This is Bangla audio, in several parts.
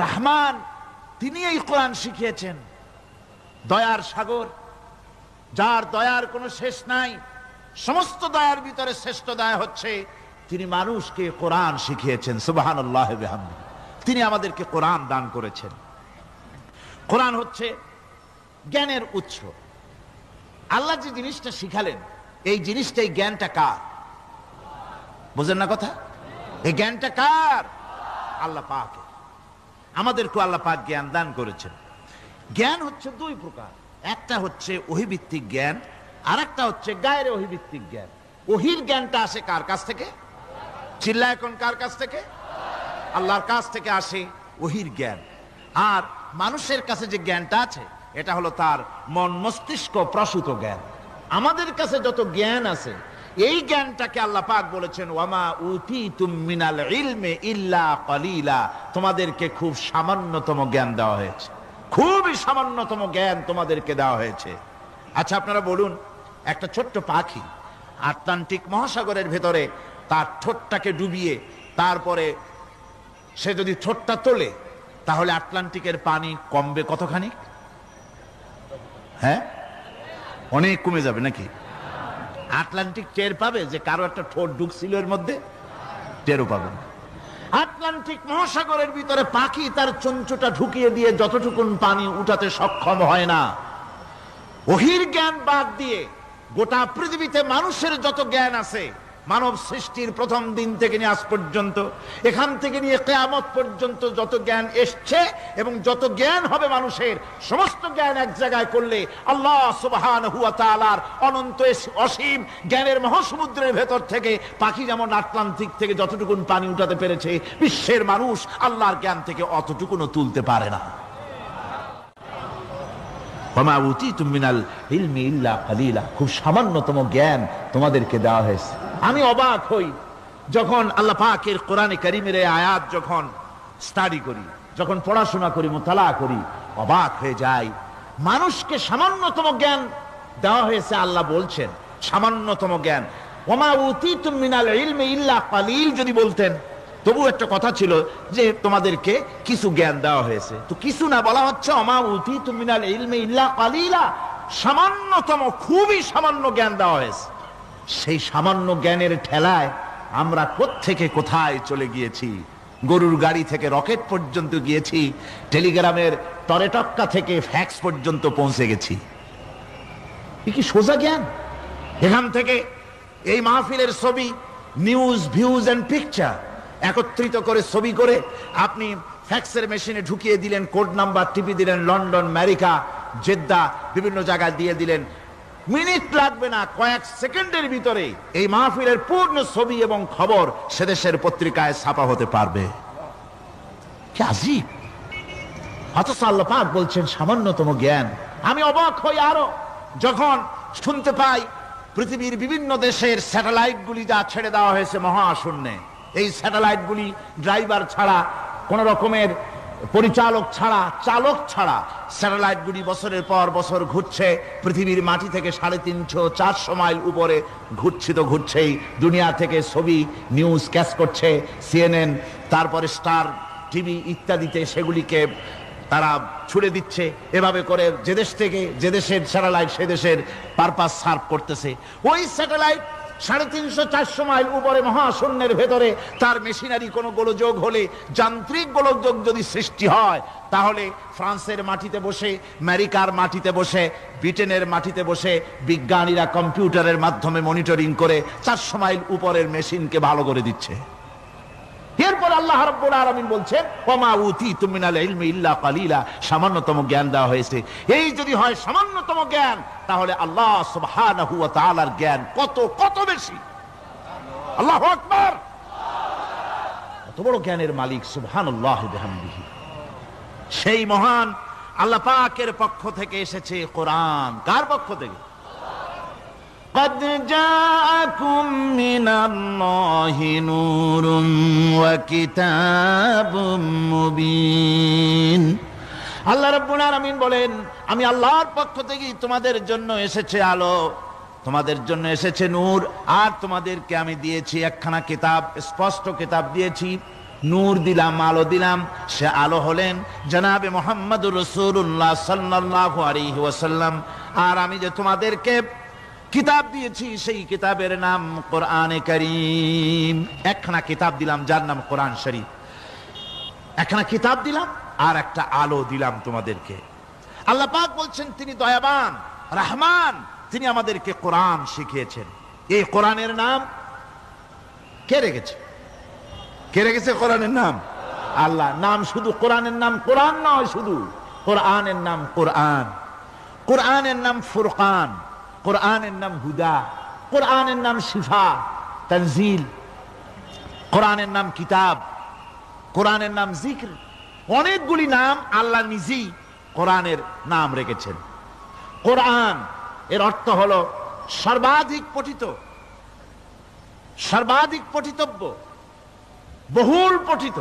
রহমান, তিনি এই কোরআন শিখিয়েছেন। দয়ার সাগর, যার দয়ার কোনো শেষ নাই, সমস্ত দয়ার ভিতরে শ্রেষ্ঠ দয়া হচ্ছে তিনি মানুষকে কোরআন শিখিয়েছেন। সুবহানাল্লাহ ওয়া বিহামদিহি। তিনি আমাদেরকে কোরআন দান করেছেন। কোরআন হচ্ছে জ্ঞানের উৎস। আল্লাহ যে জিনিসটা শিখালেন, এই জিনিসটাই, জ্ঞানটা কার? বুঝেন না কথা? এই জ্ঞানটা কার? আল্লাহ পাকের। আমাদেরকে আল্লাহ পাক জ্ঞান দান করেছেন। জ্ঞান হচ্ছে দুই প্রকার, একটা হচ্ছে ওহীভিত্তিক জ্ঞান, আর একটা হচ্ছে গায়রে ওহীভিত্তিক জ্ঞান। ওহীর জ্ঞানটা আসে কার কাছ থেকে? চিল্লায় কোন কার কাছ থেকে? আল্লাহর কাছ থেকে আসে ওহীর জ্ঞান। আর মানুষের কাছে যে জ্ঞানটা আছে, এটা হলো তার মন মস্তিষ্ক প্রসূত জ্ঞান। আমাদের কাছে যত জ্ঞান আছে, এই জ্ঞানটাকে আল্লাহ পাক বলেছেন ওয়ামা উতীতুম মিনাল ইলমি ইল্লা কলিলা। তোমাদেরকে খুব সামান্যতম জ্ঞান দেওয়া হয়েছে, খুবই সামান্যতম জ্ঞান তোমাদেরকে দেওয়া হয়েছে। আচ্ছা, আপনারা বলুন, একটা ছোট্ট পাখি আটলান্টিক মহাসাগরের ভেতরে তার ঠোঁটটাকে ডুবিয়ে তারপরে সে যদি ঠোঁটটা তোলে, তাহলে আটলান্টিকের পানি কমবে কতখানি? হ্যাঁ, অনেক কমে যাবে নাকি? আটলান্টিক টের পাবে যে কারো একটা ঠোঁট ঢুকছিল এর মধ্যে? টেরও পাবে না। আটলান্টিক মহাসাগরের ভিতরে পাখি তার চঞ্চুটা ঢুকিয়ে দিয়ে যতটুকুন পানি উঠাতে সক্ষম হয় না, ওহীর জ্ঞান বাদ দিয়ে গোটা পৃথিবীতে মানুষের যত জ্ঞান আছে, মানব সৃষ্টির প্রথম দিন থেকে নিয়ে আজ পর্যন্ত, এখান থেকে নিয়ে কিয়ামত পর্যন্ত যত জ্ঞান এসছে এবং যত জ্ঞান হবে মানুষের, সমস্ত জ্ঞান এক জায়গায় করলে আল্লাহ সুবহানাহু ওয়া তাআলার অনন্ত অসীম জ্ঞানের মহাসমুদ্রের ভেতর থেকে পাখি যেমন আটলান্টিক থেকে যতটুকুন পানি উঠাতে পেরেছে, বিশ্বের মানুষ আল্লাহর জ্ঞান থেকে অতটুকুনও তুলতে পারে না। ওয়ামা উতীতুম মিনাল ইলমি ইল্লা কলিলা। খুব সামান্যতম জ্ঞান তোমাদেরকে দেওয়া হয়েছে। আমি অবাক হই যখন আল্লাহ পাকের কোরআনে কারীমের এই আয়াত যখন স্টাডি করি, যখন পড়াশোনা করি, মুতালা করি, অবাক হয়ে যাই। মানুষকে সামান্যতম জ্ঞান দেওয়া হয়েছে। আল্লাহ বলছেন সামান্যতম জ্ঞান। ওয়ামা উতীতুম মিনাল ইলমি ইল্লা কলিল যদি বলতেন, তবু একটা কথা ছিল যে তোমাদেরকে কিছু জ্ঞান দেওয়া হয়েছে। তো কিছু না, বলা হচ্ছে ওমা উতীতুম মিনাল ইলমি ইল্লা কলিলা, সামান্যতম, খুবই সামান্য জ্ঞান দেওয়া হয়েছে। সেই সামান্য জ্ঞানের ঠেলায় আমরা কোত্থেকে কোথায় চলে গিয়েছি। গরুর গাড়ি থেকে রকেট পর্যন্ত গিয়েছি, টেলিগ্রামের টরেটক্কা থেকে ফ্যাক্স পর্যন্ত পৌঁছে গেছি। এ কি সোজা জ্ঞান? এখান থেকে এই মাহফিলের ছবি, নিউজ, ভিউজ এন্ড পিকচার একত্রিত করে ছবি করে আপনি ফ্যাক্সের মেশিনে ঢুকিয়ে দিলেন, কোড নাম্বার টিপে দিলেন, লন্ডন, আমেরিকা, জেদ্দা, বিভিন্ন জায়গায় দিয়ে দিলেন। মিনিট লাগবে না, কয়েক সেকেন্ডের ভিতরে এই মাহফিলের পূর্ণ ছবি এবং খবর সে দেশের পত্রিকায় ছাপা হতে পারবে। কি আজীব! অথচ আল্লাহ পাক বলছেন সামান্যতম জ্ঞান। আমি অবাক হই আরো যখন শুনতে পাই পৃথিবীর বিভিন্ন দেশের স্যাটেলাইটগুলি যা ছেড়ে দেওয়া হয়েছে মহাশূন্যে, এই স্যাটেলাইটগুলি ড্রাইভার ছাড়া, কোন রকমের পরিচালক ছাড়া, চালক ছাড়া স্যাটেলাইটগুলি বছরের পর বছর ঘুরছে, পৃথিবীর মাটি থেকে 350-400 মাইল উপরে ঘুরছে। তো ঘুরছেই, দুনিয়া থেকে ছবি, নিউজ ক্যাচ করছে, সিএনএন, তারপরে স্টার টিভি ইত্যাদিতে সেগুলিকে তারা ছুড়ে দিচ্ছে। এভাবে করে যে দেশ থেকে যে দেশের স্যাটেলাইট সে দেশের পারপাস সার্ভ করতেছে। ওই স্যাটেলাইট 350-400 মাইল উপরে মহাশূন্যের ভেতরে তার মেশিনারি কোনো গোলযোগ হলে, যান্ত্রিক গোলযোগ যদি সৃষ্টি হয়, তাহলে ফ্রান্সের মাটিতে বসে, আমেরিকার মাটিতে বসে, ব্রিটেনের মাটিতে বসে বিজ্ঞানীরা কম্পিউটারের মাধ্যমে মনিটরিং করে 400 মাইল উপরের মেশিনকে ভালো করে দিচ্ছে। এরপর আল্লাহ রাব্বুল আলামিন বলছেন ওয়ামা উতীতুম মিনাল ইলমি ইল্লা কলিলা, সামান্যতম জ্ঞান দেওয়া হয়েছে। এই যদি হয় সামান্যতম জ্ঞান, তাহলে আল্লাহ সুবহানাহু ওয়া তাআলার জ্ঞান কত কত বেশি। আল্লাহু আকবার! কত বড় জ্ঞানের মালিক সুবহানাল্লাহ ওয়া বিহামদিহি। সেই মহান আল্লাহ পাকের পক্ষ থেকে এসেছে কোরআন। কার পক্ষ থেকে? قد جاءكم من الله نور وكتاب مبين। আল্লাহ রাব্বুল আলামিন বলেন, আমি আল্লাহর পক্ষ থেকে তোমাদের জন্য এসেছে আলো, তোমাদের জন্য এসেছে নূর, আর তোমাদেরকে আমি দিয়েছি একখানা কিতাব, স্পষ্ট কিতাব দিয়েছি, নূর দিলাম, আলো দিলাম। সে আলো হলেন জনাবে মুহাম্মদুর রাসূলুল্লাহ সাল্লাল্লাহু আলাইহি ওয়াসাল্লাম। আর আমি যে তোমাদেরকে কিতাব দিয়েছি সেই কিতাবের নাম কোরআনে কারীম। একখানা কিতাব দিলাম যার নাম কোরআন শরীফ। একখানা কিতাব দিলাম আর একটা আলো দিলাম তোমাদেরকে। আল্লাহ পাক বলছেন তিনি দয়াবান রহমান, তিনি আমাদেরকে কোরআন শিখিয়েছেন। এই কোরআনের নাম কে রেখেছে? কে রেখেছে কোরআনের নাম? আল্লাহ। নাম শুধু কোরআনের নাম কোরআন নয়, শুধু কোরআনের নাম কোরআন। কোরআনের নাম ফুরকান, কোরআনের নাম হুদা, কোরআনের নাম শিফা তানজিল, কোরআনের নাম কিতাব, কোরআনের নাম জিক্র। অনেকগুলি নাম আল্লাহ নিজেই কোরআনের নাম রেখেছেন। কোরআন এর অর্থ হলো সর্বাধিক পঠিত, সর্বাধিক পঠিতব্য, বহুল পঠিত।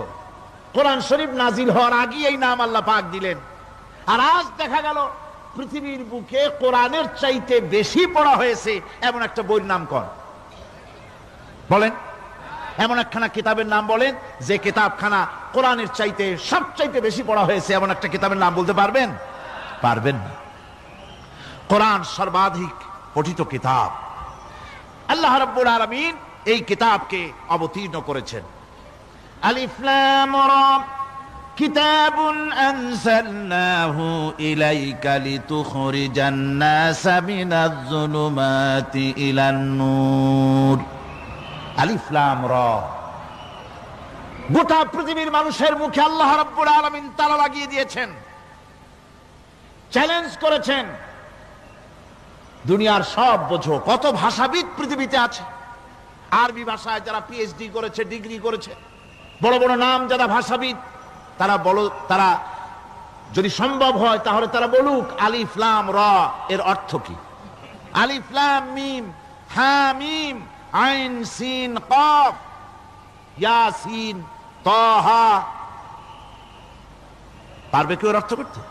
কোরআন শরীফ নাজিল হওয়ার আগে এই নাম আল্লাহ পাক দিলেন। আর আজ দেখা গেল পৃথিবীর বুকে কোরআনের চাইতে বেশি পড়া হয়েছে এমন একটা বইয়ের নাম কোন? বলেন, এমন একখানা কিতাবের নাম বলেন যে কিতাবখানা কোরআনের চাইতে সবচাইতে বেশি পড়া হয়েছে, এমন একটা কিতাবের নাম বলতে পারবেন? পারবেন না। কোরআন সর্বাধিক পঠিত কিতাব। আল্লাহ রাব্বুল আলামিন এই কিতাবকে অবতীর্ণ করেছেন। আলিফ লাম রা কিতাবুন আনজালনাহু ইলাইকা লিতুখরিজান নাসা মিনাজ যুলুমাতি ইলান নূর। আলিফ লাম রা। গোটা পৃথিবীর মানুষের মুখে আল্লাহ রাব্বুল আলামিন তালা লাগিয়ে দিয়েছেন, চ্যালেঞ্জ করেছেন, দুনিয়ার সব বোঝো। কত ভাষাবিদ পৃথিবীতে আছে, আরবি ভাষায় যারা পিএইচডি করেছে, ডিগ্রি করেছে, বড় বড় নাম যারা ভাষাবিদ, তারা যদি সম্ভব হয় তাহলে তারা বলুক আলিফ লাম রা এর অর্থ কি। আলিফ লাম মিম হা মিম আইন সিন কফ ইয়াসিন তাহা, পারবে কেউ এর অর্থ করতে?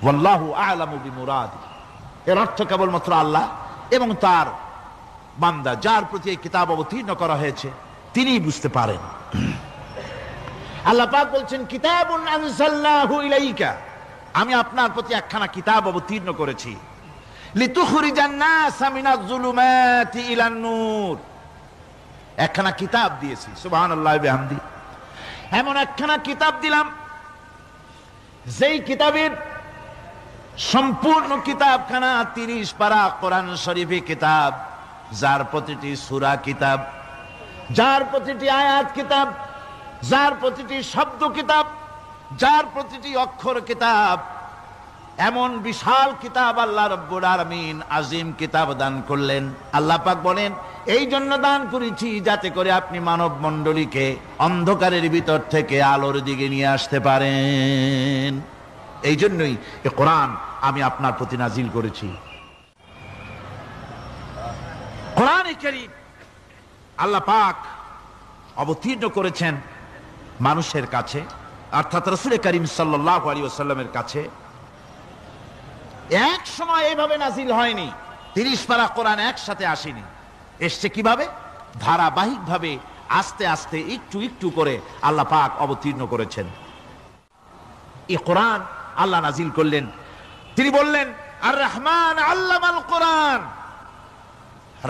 ওয়াল্লাহু আ'লামু বিমুরাদি। এর অর্থ কেবলমাত্র আল্লাহ এবং তার বান্দা, যার প্রতি এই কিতাব অবতীর্ণ করা হয়েছে, তিনিই বুঝতে পারেন। আল্লাহ পাক বলছেন কিতাবুন আনজালনাহু ইলাইকা, আমি আপনার প্রতি একখানা কিতাব অবতীর্ণ করেছি। লিতুখরিজান নাসা মিনাজ যুলুমাতি ইলান নূর, একখানা কিতাব দিয়েছি। সুবহানাল্লাহি ওয়া বিহামদি। এমন একখানা কিতাব দিলাম যেই কিতাবের সম্পূর্ণ কিতাবখানা 30 পারা কোরআন শরীফে কিতাব, যার প্রতিটি সূরা কিতাব, যার প্রতিটি আয়াত কিতাব, যার প্রতিটি শব্দ কিতাব, যার প্রতিটি অক্ষর কিতাব। এমন বিশাল কিতাব আল্লাহ রাব্বুল আলামিন আজিম কিতাব দান করলেন। আল্লাহ পাক বলেন এই জন্য দান করেছি যাতে করে আপনি মানব মণ্ডলীকে অন্ধকারের ভিতর থেকে আলোর দিকে নিয়ে আসতে পারেন। এই জন্যই এই কোরআন আমি আপনার প্রতি নাজিল করেছি। কোরআনে কারীম আল্লাহ পাক অবতীর্ণ করেছেন মানুষের কাছে, অর্থাৎ রাসূল করিম সাল্লাল্লাহু আলাইহি ওয়াসাল্লামের কাছে। এক সময় এইভাবে নাজিল হয়নি, 30 পারা কোরআন একসাথে আসেনি। এসছে কিভাবে? ধারাবাহিক ভাবে, আস্তে আস্তে, একটু একটু করে আল্লাহ পাক অবতীর্ণ করেছেন। এই কোরআন আল্লাহ নাজিল করলেন। তিনি বললেন আর রহমান আল্লামাল কোরআন।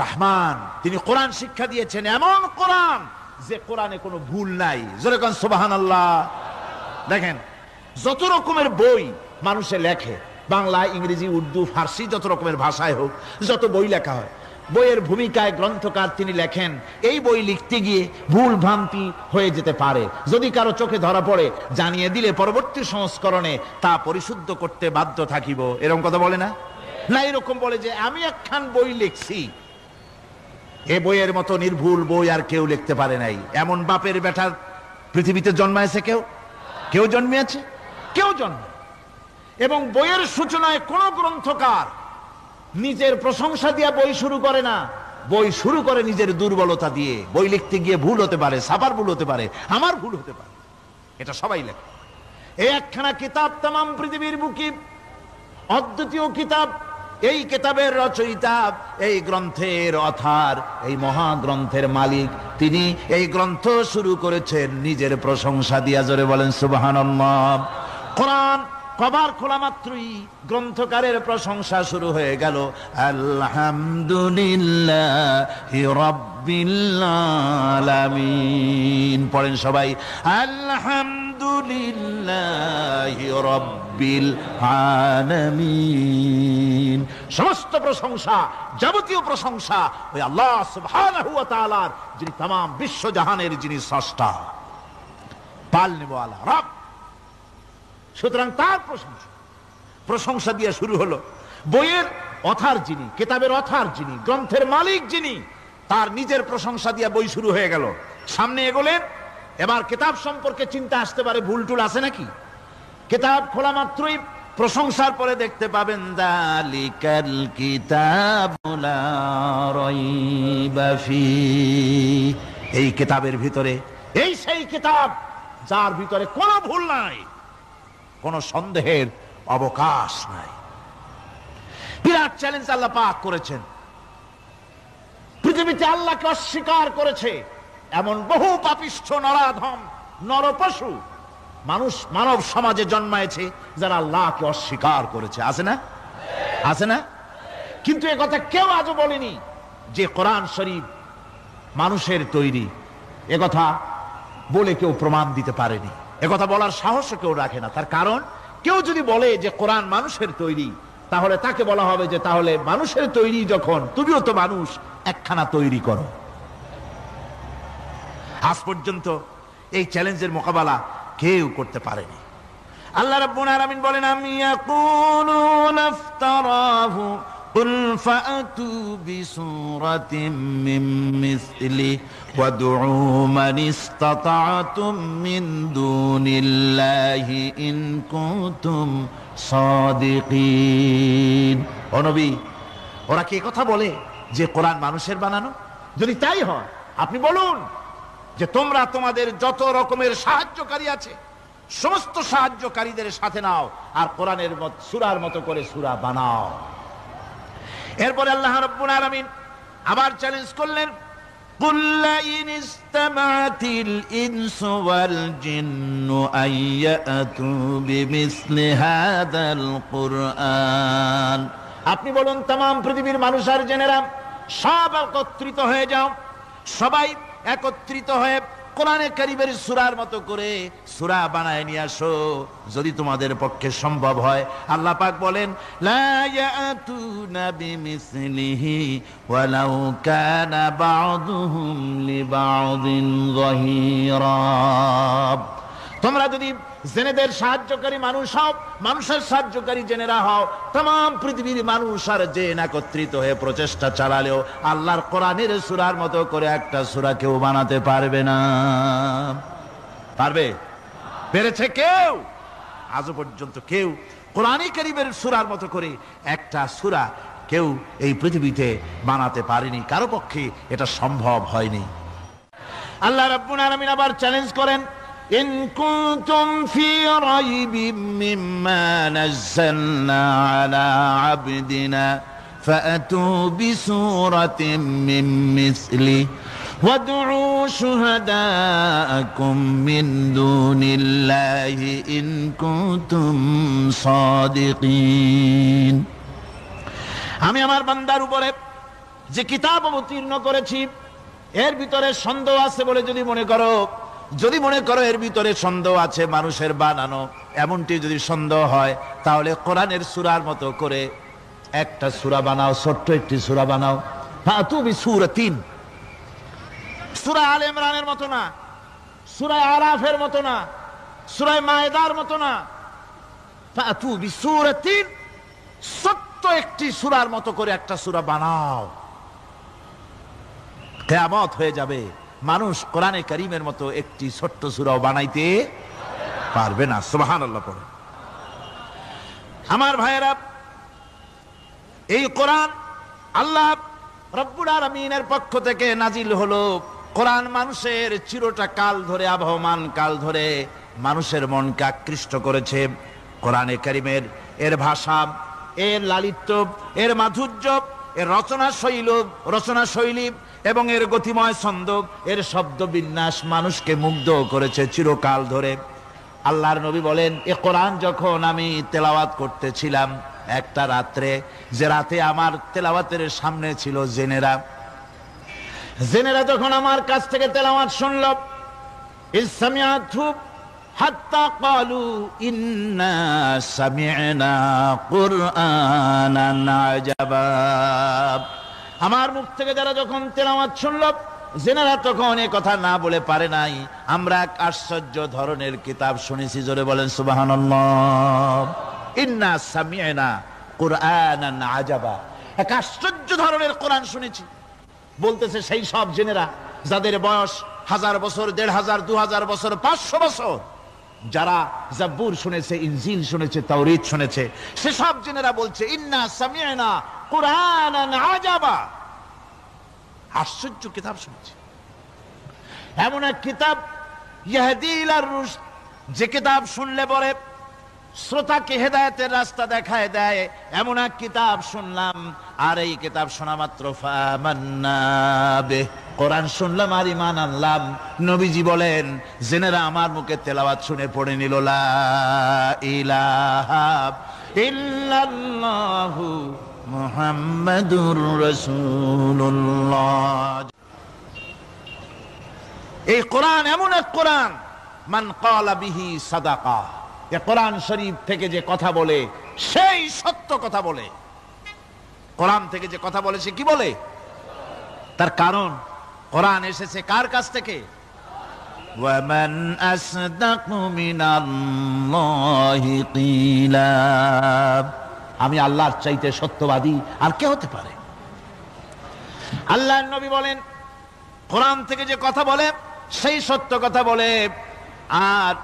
রহমান, তিনি কোরআন শিক্ষা দিয়েছেন, এমন কোরআন যে কোরআনে কোনো ভুল নাই। জোরে কোন সুবহানাল্লাহ। দেখেন যত রকমের বই মানুষে লেখে, বাংলা, ইংরেজি, উর্দু, ফার্সি, যত রকমের ভাষায় হোক, যত বই লেখা হয়, বইয়ের ভূমিকায় গ্রন্থকার তিনি লেখেন এই বই লিখতে গিয়ে ভুল ভ্রান্তি হয়ে যেতে পারে। যদি কারো চোখে ধরা পড়ে জানিয়ে দিলে পরবর্তী সংস্করণে তা পরিশুদ্ধ করতে বাধ্য থাকিব। এরকম কথা বলে না? না, এরকম বলে যে আমি একখান বই লিখছি, এ বইয়ের মতো নির্ভুল বই আর কেউ লিখতে পারে নাই। এমন বাপের বেটার পৃথিবীতে জন্মাইছে কেউ? কেউ জন্মিয়েছে? কেউ জন্ম। এবং বইয়ের সূচনায় কোন গ্রন্থকার নিজের প্রশংসা দিয়ে বই শুরু করে না, বই শুরু করে নিজের দুর্বলতা দিয়ে। বই লিখতে গিয়ে ভুল হতে পারে, ছাপার ভুল হতে পারে, আমার ভুল হতে পারে, এটা সবাই লেখে। এই একখানা কিতাব তামাম পৃথিবীর বুকে অদ্বিতীয় কিতাব, এই কিতাবের রচয়িতা, এই গ্রন্থের অথার, এই মহাগ্রন্থের মালিক, তিনি এই গ্রন্থ শুরু করেছেন নিজের প্রশংসা দিয়া। জোরে বলেন সুবহানাল্লাহ। কোরআন কভার খোলা মাত্রই গ্রন্থকারের প্রশংসা শুরু হয়ে গেল, আলহামদুলিল্লাহি রাব্বিল আলামিন। পড়েন সবাই, আলহামদুলিল্লাহি রাব্বিল আলামিন। সমস্ত প্রশংসা, যাবতীয় প্রশংসা ওই আল্লাহ সুবহানাহু ওয়া তাআলার, যিনি तमाम বিশ্ব জাহানের যিনি স্রষ্টা, পালনেওয়ালা রব। সুতরাং তার প্রশংসা দিয়ে শুরু হলো। বইয়ের অথার যিনি, কিতাবের অথার যিনি, গ্রন্থের মালিক যিনি, তার নিজের প্রশংসা দিয়ে বই শুরু হয়ে গেল। সামনে এগোলেন, এবার কিতাব সম্পর্কে চিন্তা আসতে পারে, ভুল টুল আছে নাকি? কিতাব খোলা মাত্রই প্রশংসার পরে দেখতে পাবেন, যালিকাল কিতাবু লা রাইবা ফীহি। এই কিতাবের ভিতরে, এই সেই কিতাব যার ভিতরে কোনো ভুল নাই, কোন সন্দেহের অবকাশ নাই। বিরাট চ্যালেঞ্জ আল্লাহ পাক করেছেন। পৃথিবীতে আল্লাহকে অস্বীকার করেছে এমন বহু পাপিষ্ঠ নরাধম নরপশু মানুষ মানব সমাজে জন্মায়েছে যারা আল্লাহকে অস্বীকার করেছে। আছে না? আছে না? কিন্তু এ কথা কেউ আজও বলেনি যে কোরআন শরীফ মানুষের তৈরি। এ কথা বলে কেউ প্রমাণ দিতে পারেনি। একথা বলার সাহসও কেউ রাখে না। তার কারণ, কেউ যদি বলে যে কোরআন মানুষের তৈরি, তাহলে তাকে বলা হবে যে তাহলে মানুষের তৈরি যখন, তুমিও তো মানুষ, একখানা তৈরি করো। আজ পর্যন্ত এই চ্যালেঞ্জের মোকাবেলা কেউ করতে পারেনি। আল্লাহ রাব্বুল আলামিন বলেন, আম ইয়াকুলুনা ইফতারাহু কুল ফাআতু বিসূরাতিন মিন মিসলি ওয়াদউ মান ইসতাতা'তুম মিন দুনিল্লাহি ইন কুনতুম সাদিকিন। ও নবী, ওরা কি কথা বলে যে কোরআন মানুষের বানানো? যদি তাই হয়, আপনি বলুন যে তোমরা তোমাদের যত রকমের সাহায্যকারী আছে, সমস্ত সাহায্যকারীদের সাথে নাও আর কোরআনের সূরার মতো করে সূরা বানাও। এরপরে আল্লাহ রাব্বুল আলামিন আবার চ্যালেঞ্জ করলেন, কুল লা ইন ইসতামা'তিল ইনসু ওয়াল জিন্নু আইয়াতু বিমিসলি হাযাল কুরআন। আপনি বলুন, तमाम পৃথিবীর মানুষ আর জেনেরা সব একত্রিত হয়ে যাও, সবাই একত্রিত হয়ে কোরআনে কারীমের সূরার মতো করে সূরা বানায় নিয়ে আসো, যদি তোমাদের পক্ষে সম্ভব হয়। আল্লাহ পাক বলেন, লা ইয়াতুনা বিমিসলিহি ওয়ালাউ কানা বা'দুহুম লিবা'দিন যাহিরা। তোমরা যদি জেনেদের সাহায্যকারী মানুষ হও, মানুষের সাহায্যকারী জেনেরা হও, तमाम পৃথিবীর মানুষ আর জেন একত্রিত হয়ে প্রচেষ্টা চালালেও আল্লাহর কোরআনের সূরার মতো করে একটা সূরা কেউ বানাতে পারবে না। পারবে? পেরেছে কেউ? আজও পর্যন্ত কেউ কোরআনে কারীমের সূরার মতো করে একটা সূরা কেউ এই পৃথিবীতে বানাতে পারেনি। কারো পক্ষে এটা সম্ভব হয়নি। আল্লাহ রাব্বুল আলামিন আবার চ্যালেঞ্জ করেন, إن كنتم في ريب مما نزلنا على عبدنا فأتوا بسورة من مثله وادعوا شهداءكم من دون الله إن كنتم صادقين। আমি আমার বান্দার উপরে যে কিতাব অবতীর্ণ করেছি এর ভিতরে সন্দেহ আছে বলে যদি মনে করো এর ভিতরে সন্দেহ আছে মানুষের বানানো, এমনটি যদি সন্দেহ হয়, তাহলে কোরআনের সূরার মতো করে একটা সূরা বানাও, ছোট্ট একটি সূরা বানাও। ফাতু বিসূরাতিন, সূরা আলে ইমরানের মতো না, সূরা আরাফের মতো না, সূরা মায়েদার মতো না। ফাতু বিসূরাতিন, ছোট্ট একটি সূরার মতো করে একটা সূরা বানাও। কিয়ামত হয়ে যাবে, মানুষ কোরআনে কারীমের মতো একটি ছোট্ট সূরাও বানাইতে পারবে না। সুবহানাল্লাহ পড়ে। আমার ভাইয়েরা, এই কোরআন আল্লাহ রব্বুল আলামিনের পক্ষ থেকে নাজিল হলো। কোরআন মানুষের চিরটা কাল ধরে, আবহমান কাল ধরে মানুষের মনকে আকৃষ্ট করেছে। কোরআনে কারীমের এর ভাষা এর লালিত্য, এর মাধুর্য, এর রচনা শৈলী এবং এর গতিময় ছন্দ, এর শব্দ বিন্যাস মানুষকে মুগ্ধ করেছে চিরকাল ধরে। আল্লাহর নবী বলেন, এ কোরআন যখন আমি তেলাওয়াত করতেছিলাম একটা রাত্রে, যে রাতে আমার তেলাওয়াতের সামনে ছিল জেনেরা যখন আমার কাছ থেকে তেলাওয়াত শুনল, ইসসামিআতু হাত্তা ক্বালু ইন্না সামি'না কুরআনান আজাবা। আমার মুখ থেকে যারা যখন তেলাওয়াত শুনল, জেনেরা তখন এই কথা না বলে পারে নাই, আমরা এক আশ্চর্য ধরনের কিতাব শুনেছি। জোরে বলেন সুবহানাল্লাহ। ইন্না সামি'না কুরআনান আজাবা, এক আশ্চর্য ধরনের কোরআন শুনেছি। বলতেছে সেই সব জেনেরা যাদের বয়স 1000 বছর, 1500, 2000 বছর, 500 বছর, যারা জাব্বুর শুনেছে, ইনজিল শুনেছে, তাওরীত শুনেছে, সেসব জেনেরা বলছে ইন্না সামি'না কুরআনান আজাবা, আশ্চর্য কিতাব শুনেছি। এমন এক কিতাব ইয়াহদি ইলার রুশদ, যে কিতাব শুনলে পরে শ্রোতাকে হেদায়েতের রাস্তা দেখায় দেয়, এমন এক কিতাব শুনলাম। আর এই কিতাব শোনা মাত্র ফামান্না বিহ, কোরআন শুনলাম আর ঈমান আনলাম। নবীজি বলেন, জেনেরা আমার মুখে তেলাওয়াত শুনে পড়ে নিল লা ইলাহা ইল্লাল্লাহু মুহাম্মাদুর রাসূলুল্লাহ। এই কোরআন এমন এক কোরআন, মান ক্বালা বিহি সাদাকা, এ কোরআন শরীফ থেকে যে কথা বলে সেই সত্য কথা বলে। কোরআন থেকে যে কথা বলে সে কি বলে? তার কারণ কোরআন এসেছে কার কাছ থেকে? ওয়ামান আসদাকু মিনাল্লাহি কিলা, আমি আল্লাহর চাইতে সত্যবাদী আর কে হতে পারে? আল্লাহর নবী বলেন, কোরআন থেকে যে কথা বলে সেই সত্য কথা বলে। আর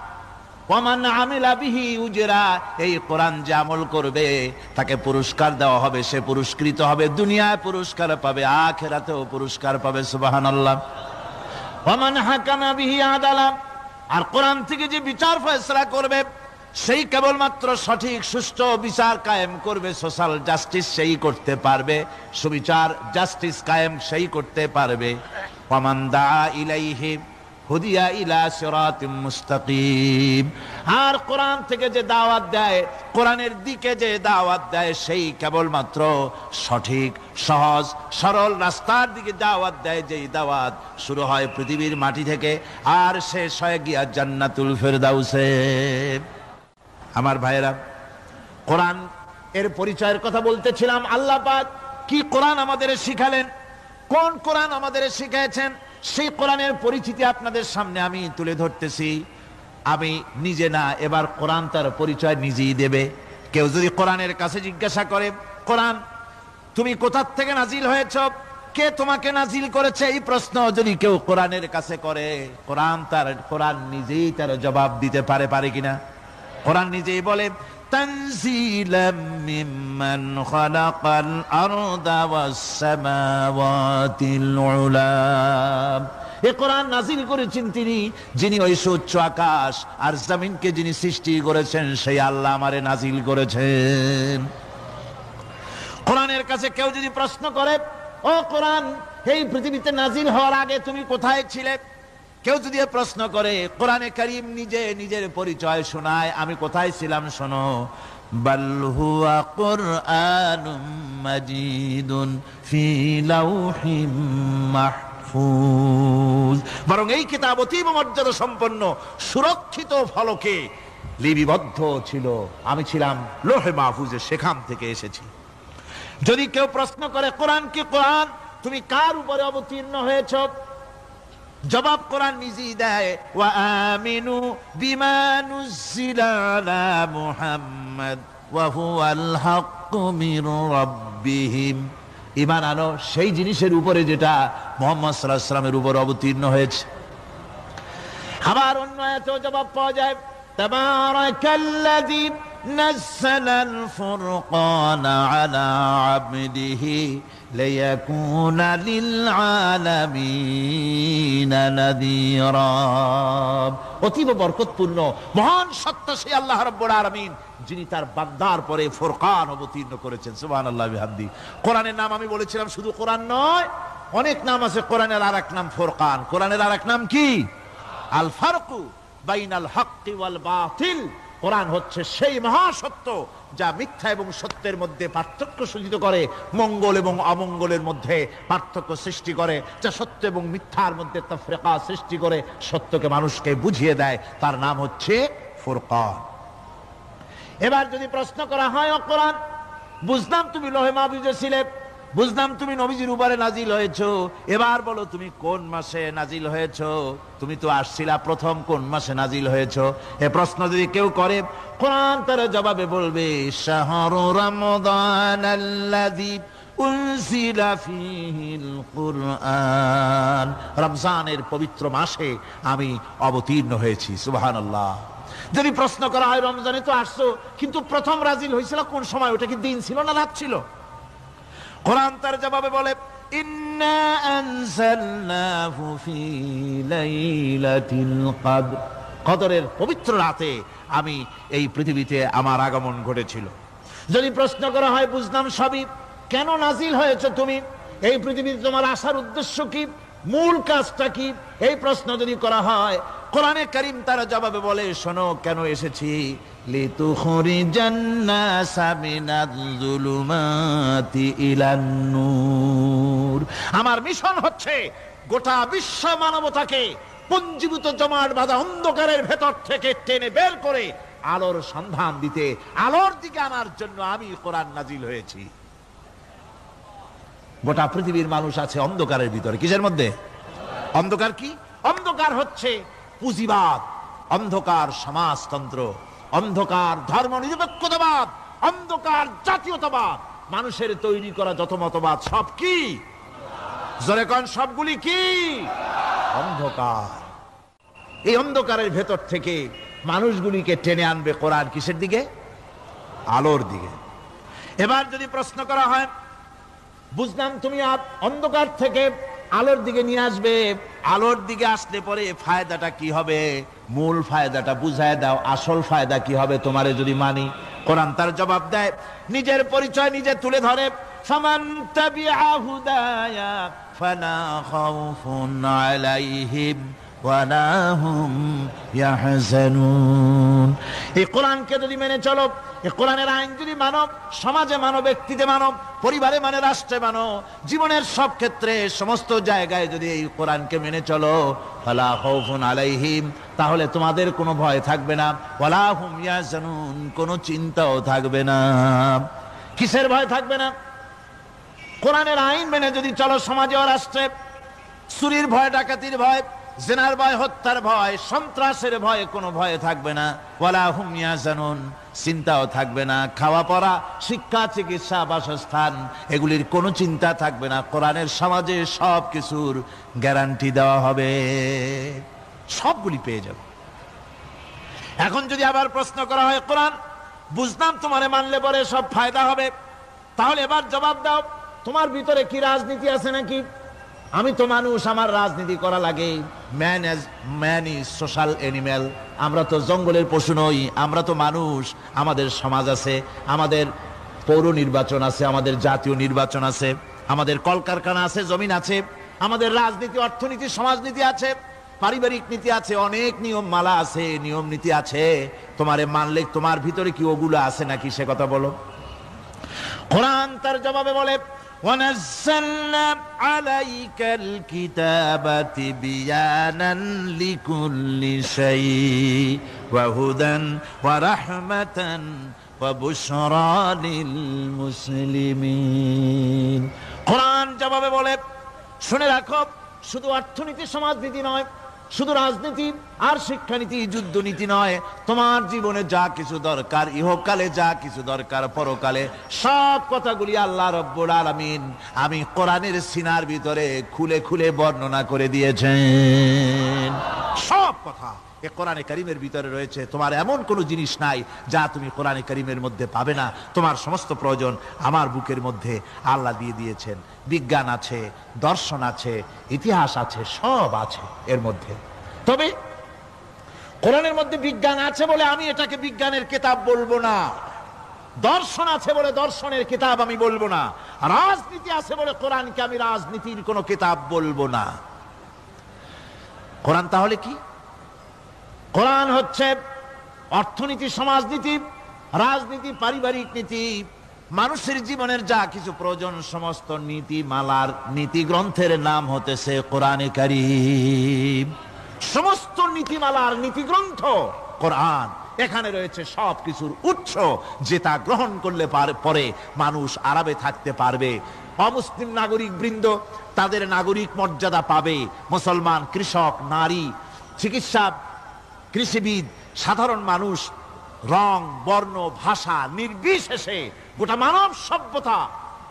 ওয়ামান আমিলা বিহি উজরা, এই কোরআন যে আমল করবে তাকে পুরস্কার দেওয়া হবে, সে পুরস্কৃত হবে, দুনিয়ায় পুরস্কার পাবে, আখিরাতেও পুরস্কার পাবে। সুবহানাল্লাহ। ওয়ামান হাকামা বিহি আদালা, আর কোরআন থেকে যে বিচার ফয়সালা করবে সেই কেবলমাত্র সঠিক সুষ্ঠু বিচার কায়েম করবে, সোশ্যাল জাস্টিস সেই করতে পারবে, সুবিচার জাস্টিস কায়েম সেই করতে পারবে। ওয়ামান দাআ ইলাইহি হুদিয়া ইলা সিরাতিম মুস্তাকিম, আর কোরআন থেকে যে দাওয়াত দেয়, কোরআনের দিকে যে দাওয়াত দেয়, সেই কেবলমাত্র সঠিক সহজ সরল রাস্তার দিকে দাওয়াত দেয়, যেই দাওয়াত শুরু হয় পৃথিবীর মাটি থেকে আর শেষ হয় গিয়া জান্নাতুল ফেরদাউসে। আমার ভাইয়েরা, কোরআন এর পরিচয়ের কথা বলতেছিলাম। আল্লাহ পাক কি কোরআন আমাদের শিখালেন, কোন কোরআন আমাদের শিখিয়েছেন, সেই কোরআনের পরিচিতি আপনাদের সামনে আমি তুলে ধরতেছি। আমি নিজে না, এবার কোরআন তার পরিচয় নিজেই দেবে। কেউ যদি কোরআনের কাছে জিজ্ঞাসা করে, কোরআন তুমি কোথা থেকে নাজিল হয়েছ, কে তোমাকে নাজিল করেছে, এই প্রশ্ন যদি কেউ কোরআনের কাছে করে, কোরআন নিজেই তার জবাব দিতে পারে কিনা? কোরআন নিজেই বলে, তানজিলাম মিম্মান খালাকাল আরদা ওয়াস সামাওয়াতিল উলা, এই কোরআন নাজিল করেছেন তিনি, যিনি ওই উচ্চ আকাশ আর জমিনকে যিনি সৃষ্টি করেছেন, সেই আল্লাহ আমারে নাজিল করেছেন। কোরআনের কাছে কেউ যদি প্রশ্ন করে, ও কোরআন, এই পৃথিবীতে নাজিল হওয়ার আগে তুমি কোথায় ছিলে? কেউ যদি প্রশ্ন করে, কোরআনে কারীম নিজে নিজের পরিচয় শোনায়, আমি কোথায় ছিলাম শোনো। বাল হুয়া কুরআনুম মাজিদুন ফি লাউহিম মাহফুজ, বরং এই কিতাব অতীব মর্যাদা সম্পন্ন সুরক্ষিত ফলকে লিপিবদ্ধ ছিল, আমি ছিলাম লৌহে মাহফুজে, সেখান থেকে এসেছি। যদি কেউ প্রশ্ন করে, কোরআন কি, কোরআন তুমি কার উপরে অবতীর্ণ হয়েছ? জবাব কোরআন নিজেই দেয়, ওয়া আমিনু বিমা নুজিলা আলা মুহাম্মাদ ওয়া হুয়াল হাক্কু মির রাব্বিহিম, ঈমান আনো সেই জিনিসের উপরে যেটা মুহাম্মদ সাল্লাল্লাহু আলাইহি ওয়াসাল্লামের উপর অবতীর্ণ হয়েছে। আবার অন্য আয়াতেও জবাব পাওয়া যায়, তাবারাকাল্লাযী নাযালাল ফুরকান আলা আবদিহি লিয়াকুনা লিল আলামিনা নাযীরা। অতীব বরকতপূর্ণ মহান সত্তা সেই আল্লাহ রাব্বুল আলামিন, যিনি তার বান্দার পরে ফুরকান অবতীর্ণ করেছেন। সুবহানাল্লাহি বিহামদি। কোরআনের নাম আমি বলেছিলাম শুধু কোরআন নয়, অনেক নাম আছে কোরআনের। আরেক নাম ফুরকান। কোরআনের আরেক নাম কি? আল ফারকু বাইনাল হক্কি ওয়াল বাতিল। কোরআন হচ্ছে সেই মহাসত্য যা মিথ্যা এবং সত্যের মধ্যে পার্থক্য সূচিত করে, মঙ্গল এবং অমঙ্গলের মধ্যে পার্থক্য সৃষ্টি করে, যা সত্য এবং মিথ্যার মধ্যে তাফরিকা সৃষ্টি করে, সত্যকে মানুষকে বুঝিয়ে দেয়। তার নাম হচ্ছে ফুরকান। এবার যদি প্রশ্ন করা হয়, ও কোরআন, বুঝলাম তুমি লোহে মাহফুজে ছিলে, বুঝলাম তুমি নবীজির উপরে নাজিল হয়েছো, এবার বলো তুমি কোন মাসে নাজিল হয়েছো? তুমি তো আসছিলা প্রথম কোন মাসে নাজিল হয়েছো? এ প্রশ্ন যদি কেউ করে, কোরআন তার জবাবে বলবে শাহরু রমাদানাল্লাযী উনজিলা ফীহিল কুরআন। রমজানের পবিত্র মাসে আমি অবতীর্ণ হয়েছি। সুবহানাল্লাহ। যদি প্রশ্ন করা হয় রমজানে তো আসছো, কিন্তু প্রথম নাজিল হয়েছিল কোন সময়? ওটা কি দিন ছিল না রাত ছিল? কোরআন তার জবাবে বলে ইন্না আনজালনাহু ফি লাইলাতিল কদর। কদরের পবিত্র রাতে আমি এই পৃথিবীতে আমার আগমন ঘটেছিল। যদি প্রশ্ন করা হয়, বুঝলাম সবই, কেন নাজিল হয়েছে তুমি? এই পৃথিবীতে তোমার আসার উদ্দেশ্য কি? মূল কাজটা কি? এই প্রশ্ন যদি করা হয়, কোরআনে কারীম তার জবাবে বলে, শোনো কেন এসেছি। লিতুখরিজান নাসা মিনাজ যুলুমাতি ইলান নূর। আমার মিশন হচ্ছে গোটা বিশ্ব মানবতাকে পঞ্জীভূত জমাট বাঁধা অন্ধকারের ভেতর থেকে টেনে বের করে আলোর সন্ধান দিতে, আলোর দিকে আনার জন্য আমি কোরআন নাজিল হয়েছি। গোটা পৃথিবীর মানুষ আছে অন্ধকারের ভিতরে। কিসের মধ্যে? অন্ধকার কি? অন্ধকার হচ্ছে পুঁজিবাদ, অন্ধকার সমাজতন্ত্র, অন্ধকার ধর্ম নিরপেক্ষতাবাদ, অন্ধকার জাতীয়তাবাদ। মানুষের তৈরি করা যত মতবাদ সব কি? জোরে কোন, সবগুলি কি? অন্ধকার। এই অন্ধকারের ভেতর থেকে মানুষগুলিকে টেনে আনবে কোরআন কিসের দিকে? আলোর দিকে। এবার যদি প্রশ্ন করা হয়, বুঝলাম তুমি অন্ধকার থেকে আলোর দিকে নিয়ে আসবে, আলোর দিকে আসলে পরে ফায়দাটা কি হবে? মূল ফায়দাটা বুঝায় দাও, আসল ফায়দা কি হবে তোমারে যদি মানি? কোরআন তার জবাব দেয়, নিজের পরিচয় নিজে তুলে ধরে, ফামান তাবিআ হুদায়া ফালা খাউফুন আলাইহিম ওয়ালা হুম ইয়াহজানুন। এই কোরআনকে যদি মেনে চলো, এই কোরআনের আইন যদি মানো, সমাজে মানো, ব্যক্তিতে মানো, পরিবারে মানে, রাষ্ট্রে মানো, জীবনের সব ক্ষেত্রে সমস্ত জায়গায় যদি এই কোরআনকে মেনে চলো, ফালা খাউফুন আলাইহিম, তাহলে তোমাদের কোনো ভয় থাকবে না, ওয়ালা হুম ইয়াহজানুন, কোনো চিন্তাও থাকবে না। কিসের ভয় থাকবে না? কোরআনের আইন মেনে যদি চলো সমাজে ও রাষ্ট্রে, চুরির ভয়, ডাকাতির ভয়, জিনার ভয়, হত্যার ভয়, সন্ত্রাসের ভয়, কোনো ভয় থাকবে না। ওয়ালা হুম ইয়াহজানুন, চিন্তাও থাকবে না। খাওয়া পড়া, শিক্ষা, চিকিৎসা, বাসস্থান, এগুলির কোনো চিন্তা থাকবে না। কোরআনের সমাজে সব কিছুর গ্যারান্টি দেওয়া হবে, সবগুলি পেয়ে যাবে। এখন যদি আবার প্রশ্ন করা হয়, কোরআন বুঝলাম তোমারে মানলে পরে সব ফায়দা হবে, তাহলে এবার জবাব দাও, তোমার ভিতরে কি রাজনীতি আছে নাকি? আমি তো মানুষ, আমার রাজনীতি করা লাগে। Man is social animal. আমরা তো জঙ্গলের পশু নই, আমরা তো মানুষ। আমাদের সমাজ আছে, আমাদের পৌর নির্বাচন আছে, আমাদের জাতীয় নির্বাচন আছে, আমাদের কলকারখানা আছে, জমিন আছে, আমাদের রাজনীতি, অর্থনীতি, সমাজনীতি আছে, পারিবারিক নীতি আছে, অনেক নিয়ম মালা আছে, নিয়ম নীতি আছে। তোমারে মানলে তোমার ভিতরে কি ওগুলো আছে নাকি সে কথা বলো। কোরআন তার জবাবে বলে, وَنَزَّلْنَا عَلَيْكَ الْكِتَابَ تِبْيَانًا لِكُلِّ شَيْءٍ وَهُدًى وَرَحْمَةً وَبُشْرَى لِلْمُسْلِمِينَ। কোরআন জবাবে বলে, শুনে রাখো, শুধু অর্থনীতি সমাজনীতি নয়, শুধু রাজনীতি আর শিক্ষানীতি, যুদ্ধনীতি নয়, তোমার জীবনে যা কিছু দরকার, ইহকালে যা কিছু দরকার, পরকালে, সব কথাগুলি আল্লাহ রব্বুল আলামিন আমি কোরআনের সিনার ভিতরে খুলে খুলে বর্ণনা করে দিয়েছেন। সব কথা এ কোরআনে কারীমের ভিতরে রয়েছে। তোমার এমন কোনো জিনিস নাই যা তুমি কোরআনে কারীমের মধ্যে পাবে না। তোমার সমস্ত প্রয়োজন আমার বুকের মধ্যে আল্লাহ দিয়ে দিয়েছেন। বিজ্ঞান আছে, দর্শন আছে, ইতিহাস আছে, সব আছে এর মধ্যে। তবে কোরআনের মধ্যে বিজ্ঞান আছে বলে আমি এটাকে বিজ্ঞানের কিতাব বলবো না, দর্শন আছে বলে দর্শনের কিতাব আমি বলবো না, রাজনীতি আছে বলে কোরআনকে আমি রাজনীতির কোনো কিতাব বলবো না। কোরআন তাহলে কি? কোরআন হচ্ছে অর্থনীতি, সমাজনীতি, রাজনীতি, পারিবারিক নীতি, মানুষের জীবনের যা কিছু প্রয়োজন সমস্ত নীতিমালার নীতি গ্রন্থের নাম হতেছে কোরআনে কারীম। সমস্ত নীতিমালার নীতি গ্রন্থ কোরআন। এখানে রয়েছে সব কিছুর উৎস, যেটা গ্রহণ করলে পরে মানুষ আরামে থাকতে পারবে। অমুসলিম নাগরিক বৃন্দ তাদের নাগরিক মর্যাদা পাবে। মুসলমান, কৃষক, নারী, চিকিৎসা, কৃষিবিদ, সাধারণ মানুষ, রং, বর্ণ, ভাষা নির্বিশেষে গোটা মানব সভ্যতা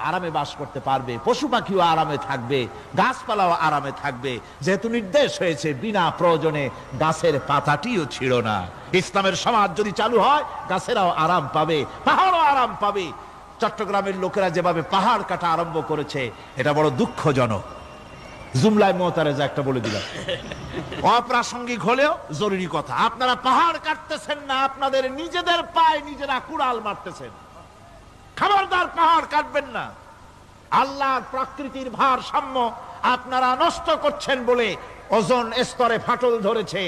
আরামে বাস করতে পারবে। পশু পাখিও আরামে থাকবে, গাছপালাও আরামে থাকবে, যেহেতু নির্দেশ হয়েছে বিনা প্রয়োজনে গাছের পাতাটিও ছিল না। ইসলামের সমাজ যদি চালু হয় গাছেরাও আরাম পাবে, পাহাড়ও আরাম পাবে। চট্টগ্রামের লোকেরা যেভাবে পাহাড় কাটা আরম্ভ করেছে এটা বড় দুঃখজনক। জুমলায় মোতারেজা একটা বলে দিলাম, অপ্রাসঙ্গিক হলেও জরুরি কথা। আপনারা পাহাড় কাটতেছেন না, আপনাদের নিজেদের পায়ে নিজেরা কুড়াল মারতেছেন। খবরদার পাহাড় কাটবেন না। আল্লাহর প্রকৃতির ভারসাম্য আপনারা নষ্ট করছেন বলে ওজোন স্তরে ফাটল ধরেছে।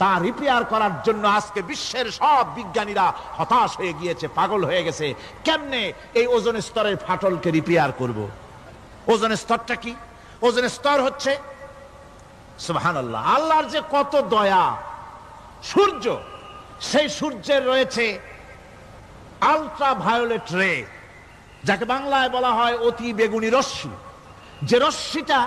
তা রিপেয়ার করার জন্য আজকে বিশ্বের সব বিজ্ঞানীরা হতাশ হয়ে গিয়েছে, পাগল হয়ে গেছে। কেমনে এই ওজোন স্তরের ফাটলকে রিপেয়ার করব? ওজোন স্তরটা কি? ওজোন স্তর হচ্ছে সুবহানাল্লাহ, আল্লাহর যে কত দয়া। সূর্য, সেই সূর্যের রয়েছে আলট্রা ভায়োলেট রে, যাকে বাংলায় বলা হয় অতি বেগুনি রশ্মি। যে রশ্মিটা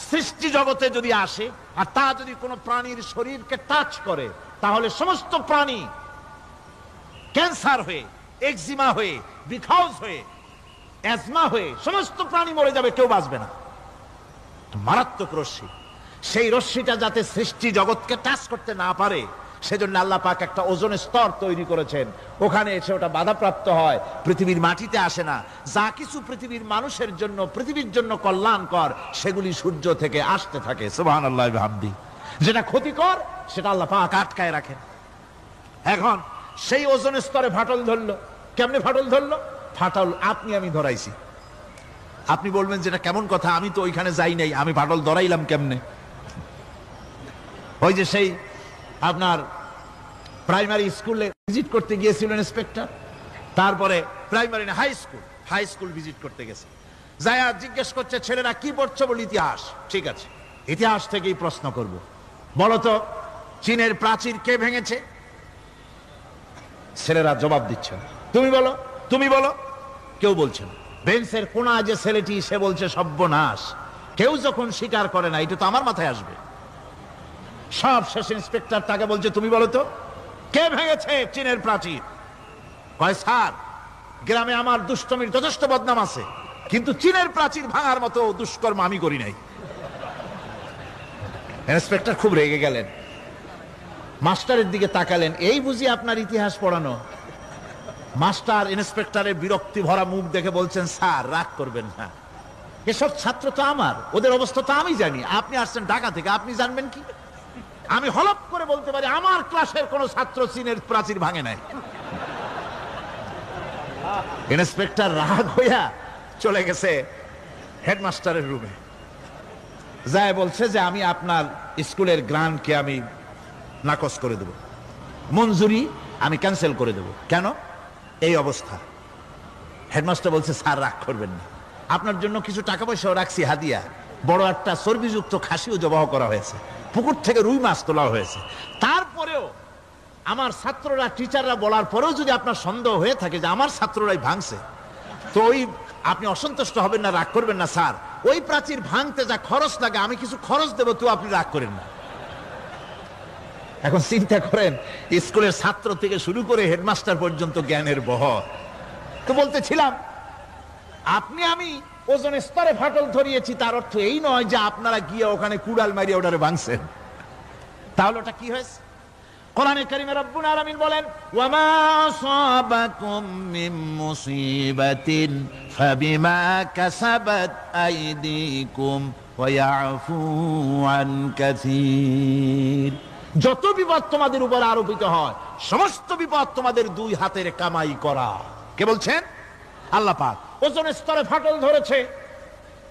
সৃষ্টি জগতে যদি আসে আর তা যদি কোনো প্রাণীর শরীরকে টাচ করে, তাহলে সমস্ত প্রাণী ক্যান্সার হয়ে, এক্সিমা হয়ে, বিখাউজ হয়ে, অ্যাজমা হয়ে সমস্ত প্রাণী মরে যাবে, কেউ বাঁচবে না। মারাত্মক রশ্মি। সেই রশ্মিটা যাতে সৃষ্টি জগৎকে টাচ করতে না পারে, সেজন্য আল্লাহ পাক একটা ওজোন স্তর তৈরি করেছেন। ওখানে এসে ওটা বাধাপ্রাপ্ত হয়, পৃথিবীর মাটিতে আসে না। যা কিছু পৃথিবীর মানুষের জন্য, পৃথিবীর জন্য কল্যাণকর, সেগুলি সূর্য থেকে আসতে থাকে। সুবহানাল্লাহ বিহামদি। যেটা ক্ষতিকর সেটা আল্লাহ পাক আটকায় রাখেন। এখন সেই ওজোন স্তরে ফাটল ধরলো। কেমনে ফাটল ধরলো? ফাটল আপনি আমি ধরাইছি। আপনি বলবেন যেটা কেমন কথা, আমি তো ওইখানে যাই নাই, আমি ফাটল ধরাইলাম কেমনে? ওই যে সেই আপনার প্রাইমারি স্কুলে ভিজিট করতে গিয়েছিলেন ইন্সপেক্টর, তারপরে প্রাইমারি না হাই স্কুল ভিজিট করতে গেছে। যায়া জিজ্ঞেস করছে ছেলেরা কি পড়ছো? বল ইতিহাস। ঠিক আছে, ইতিহাস থেকেই প্রশ্ন করব। বলতো চীনের প্রাচীর কে ভেঙেছে? ছেলেরা জবাব দিচ্ছে না। তুমি বলো, তুমি বলো। কেউ বলছে না। বেঞ্চের কোনা যে ছেলেটি, সে বলছে সর্বনাশ। কেউ যখন স্বীকার করে না, এটা তো আমার মাথায় আসবে। সব শেষ ইন্সপেক্টর তাকে বলছে তুমি বলো তো কে ভেঙেছে চীনের প্রাচীর? কয় স্যার, গ্রামে আমার দুষ্টমির যথেষ্ট বদনাম আছে, কিন্তু চীনের প্রাচীর ভাঙার মতো দুষ্কর্ম আমি করি নাই। ইন্সপেক্টর খুব রেগে গেলেন, মাস্টারের দিকে তাকালেন। এই বুঝি আপনার ইতিহাস পড়ানো? মাস্টার ইন্সপেক্টরের বিরক্তি ভরা মুখ দেখে বলছেন স্যার রাগ করবেন না, এসব ছাত্র তো আমার, ওদের অবস্থা তো আমি জানি। আপনি আসছেন ঢাকা থেকে, আপনি জানবেন কি? আমি হলপ করে বলতে পারি আমার ক্লাসের কোন ছাত্র চীনের প্রাচীর ভাঙে নাই। ইন্সপেক্টর রাগ হইয়া চলে গেছে হেডমাস্টারের রুমে, যায় বলছে যে আমি আপনার স্কুলের গ্রান্টকে আমি নাকচ করে দেব, মঞ্জুরি আমি ক্যান্সেল করে দেব। কেন? এই অবস্থা। হেডমাস্টার বলছে স্যার রাগ করবেন না, আপনার জন্য কিছু টাকা পয়সাও রাখছি হাদিয়া। বড় একটা চর্বিযুক্ত খাসিও জবাহ করা হয়েছে, পুকুর থেকে রুই মাছ তোলা হয়েছে। তারপরেও আমার ছাত্ররা, টিচাররা বলার পরেও যদি আপনার সন্দেহ হয়ে থাকে যে আমার ছাত্ররাই ভাঙছে, তো ওই আপনি অসন্তুষ্ট হবেন না, রাগ করবেন না স্যার। ওই প্রাচীর ভাঙতে যা খরচ লাগে আমি কিছু খরচ দেবো, তো আপনি রাগ করেন না। এখন চিন্তা করেন, স্কুলের ছাত্র থেকে শুরু করে হেডমাস্টার পর্যন্ত জ্ঞানের বহর। তো বলতেছিলাম আপনি আমি ওজোন স্তরে ফাটল ধরিয়েছি, তার অর্থ এই নয় যে আপনারা গিয়ে ওখানে কুড়াল মারিয়ে ওটারে ভাঙছেন। তাহলে ওটা কি হয়েছে? কোরআনে কারীমে রব্বুল আলামিন বলেন, ওয়ামা আসাবাকুম মিন মুসিবাতিন ফাবিমা কাসাবাত আইদিকুম ওয়া ইয়াফু আন কাসীর। যত বিপদ তোমাদের উপর আরোপিত হয়, সমস্ত বিপদ তোমাদের দুই হাতের কামাই করা। কে বলছেন? আল্লাহ পাক। ওজোন স্তরে ফাটল ধরেছে,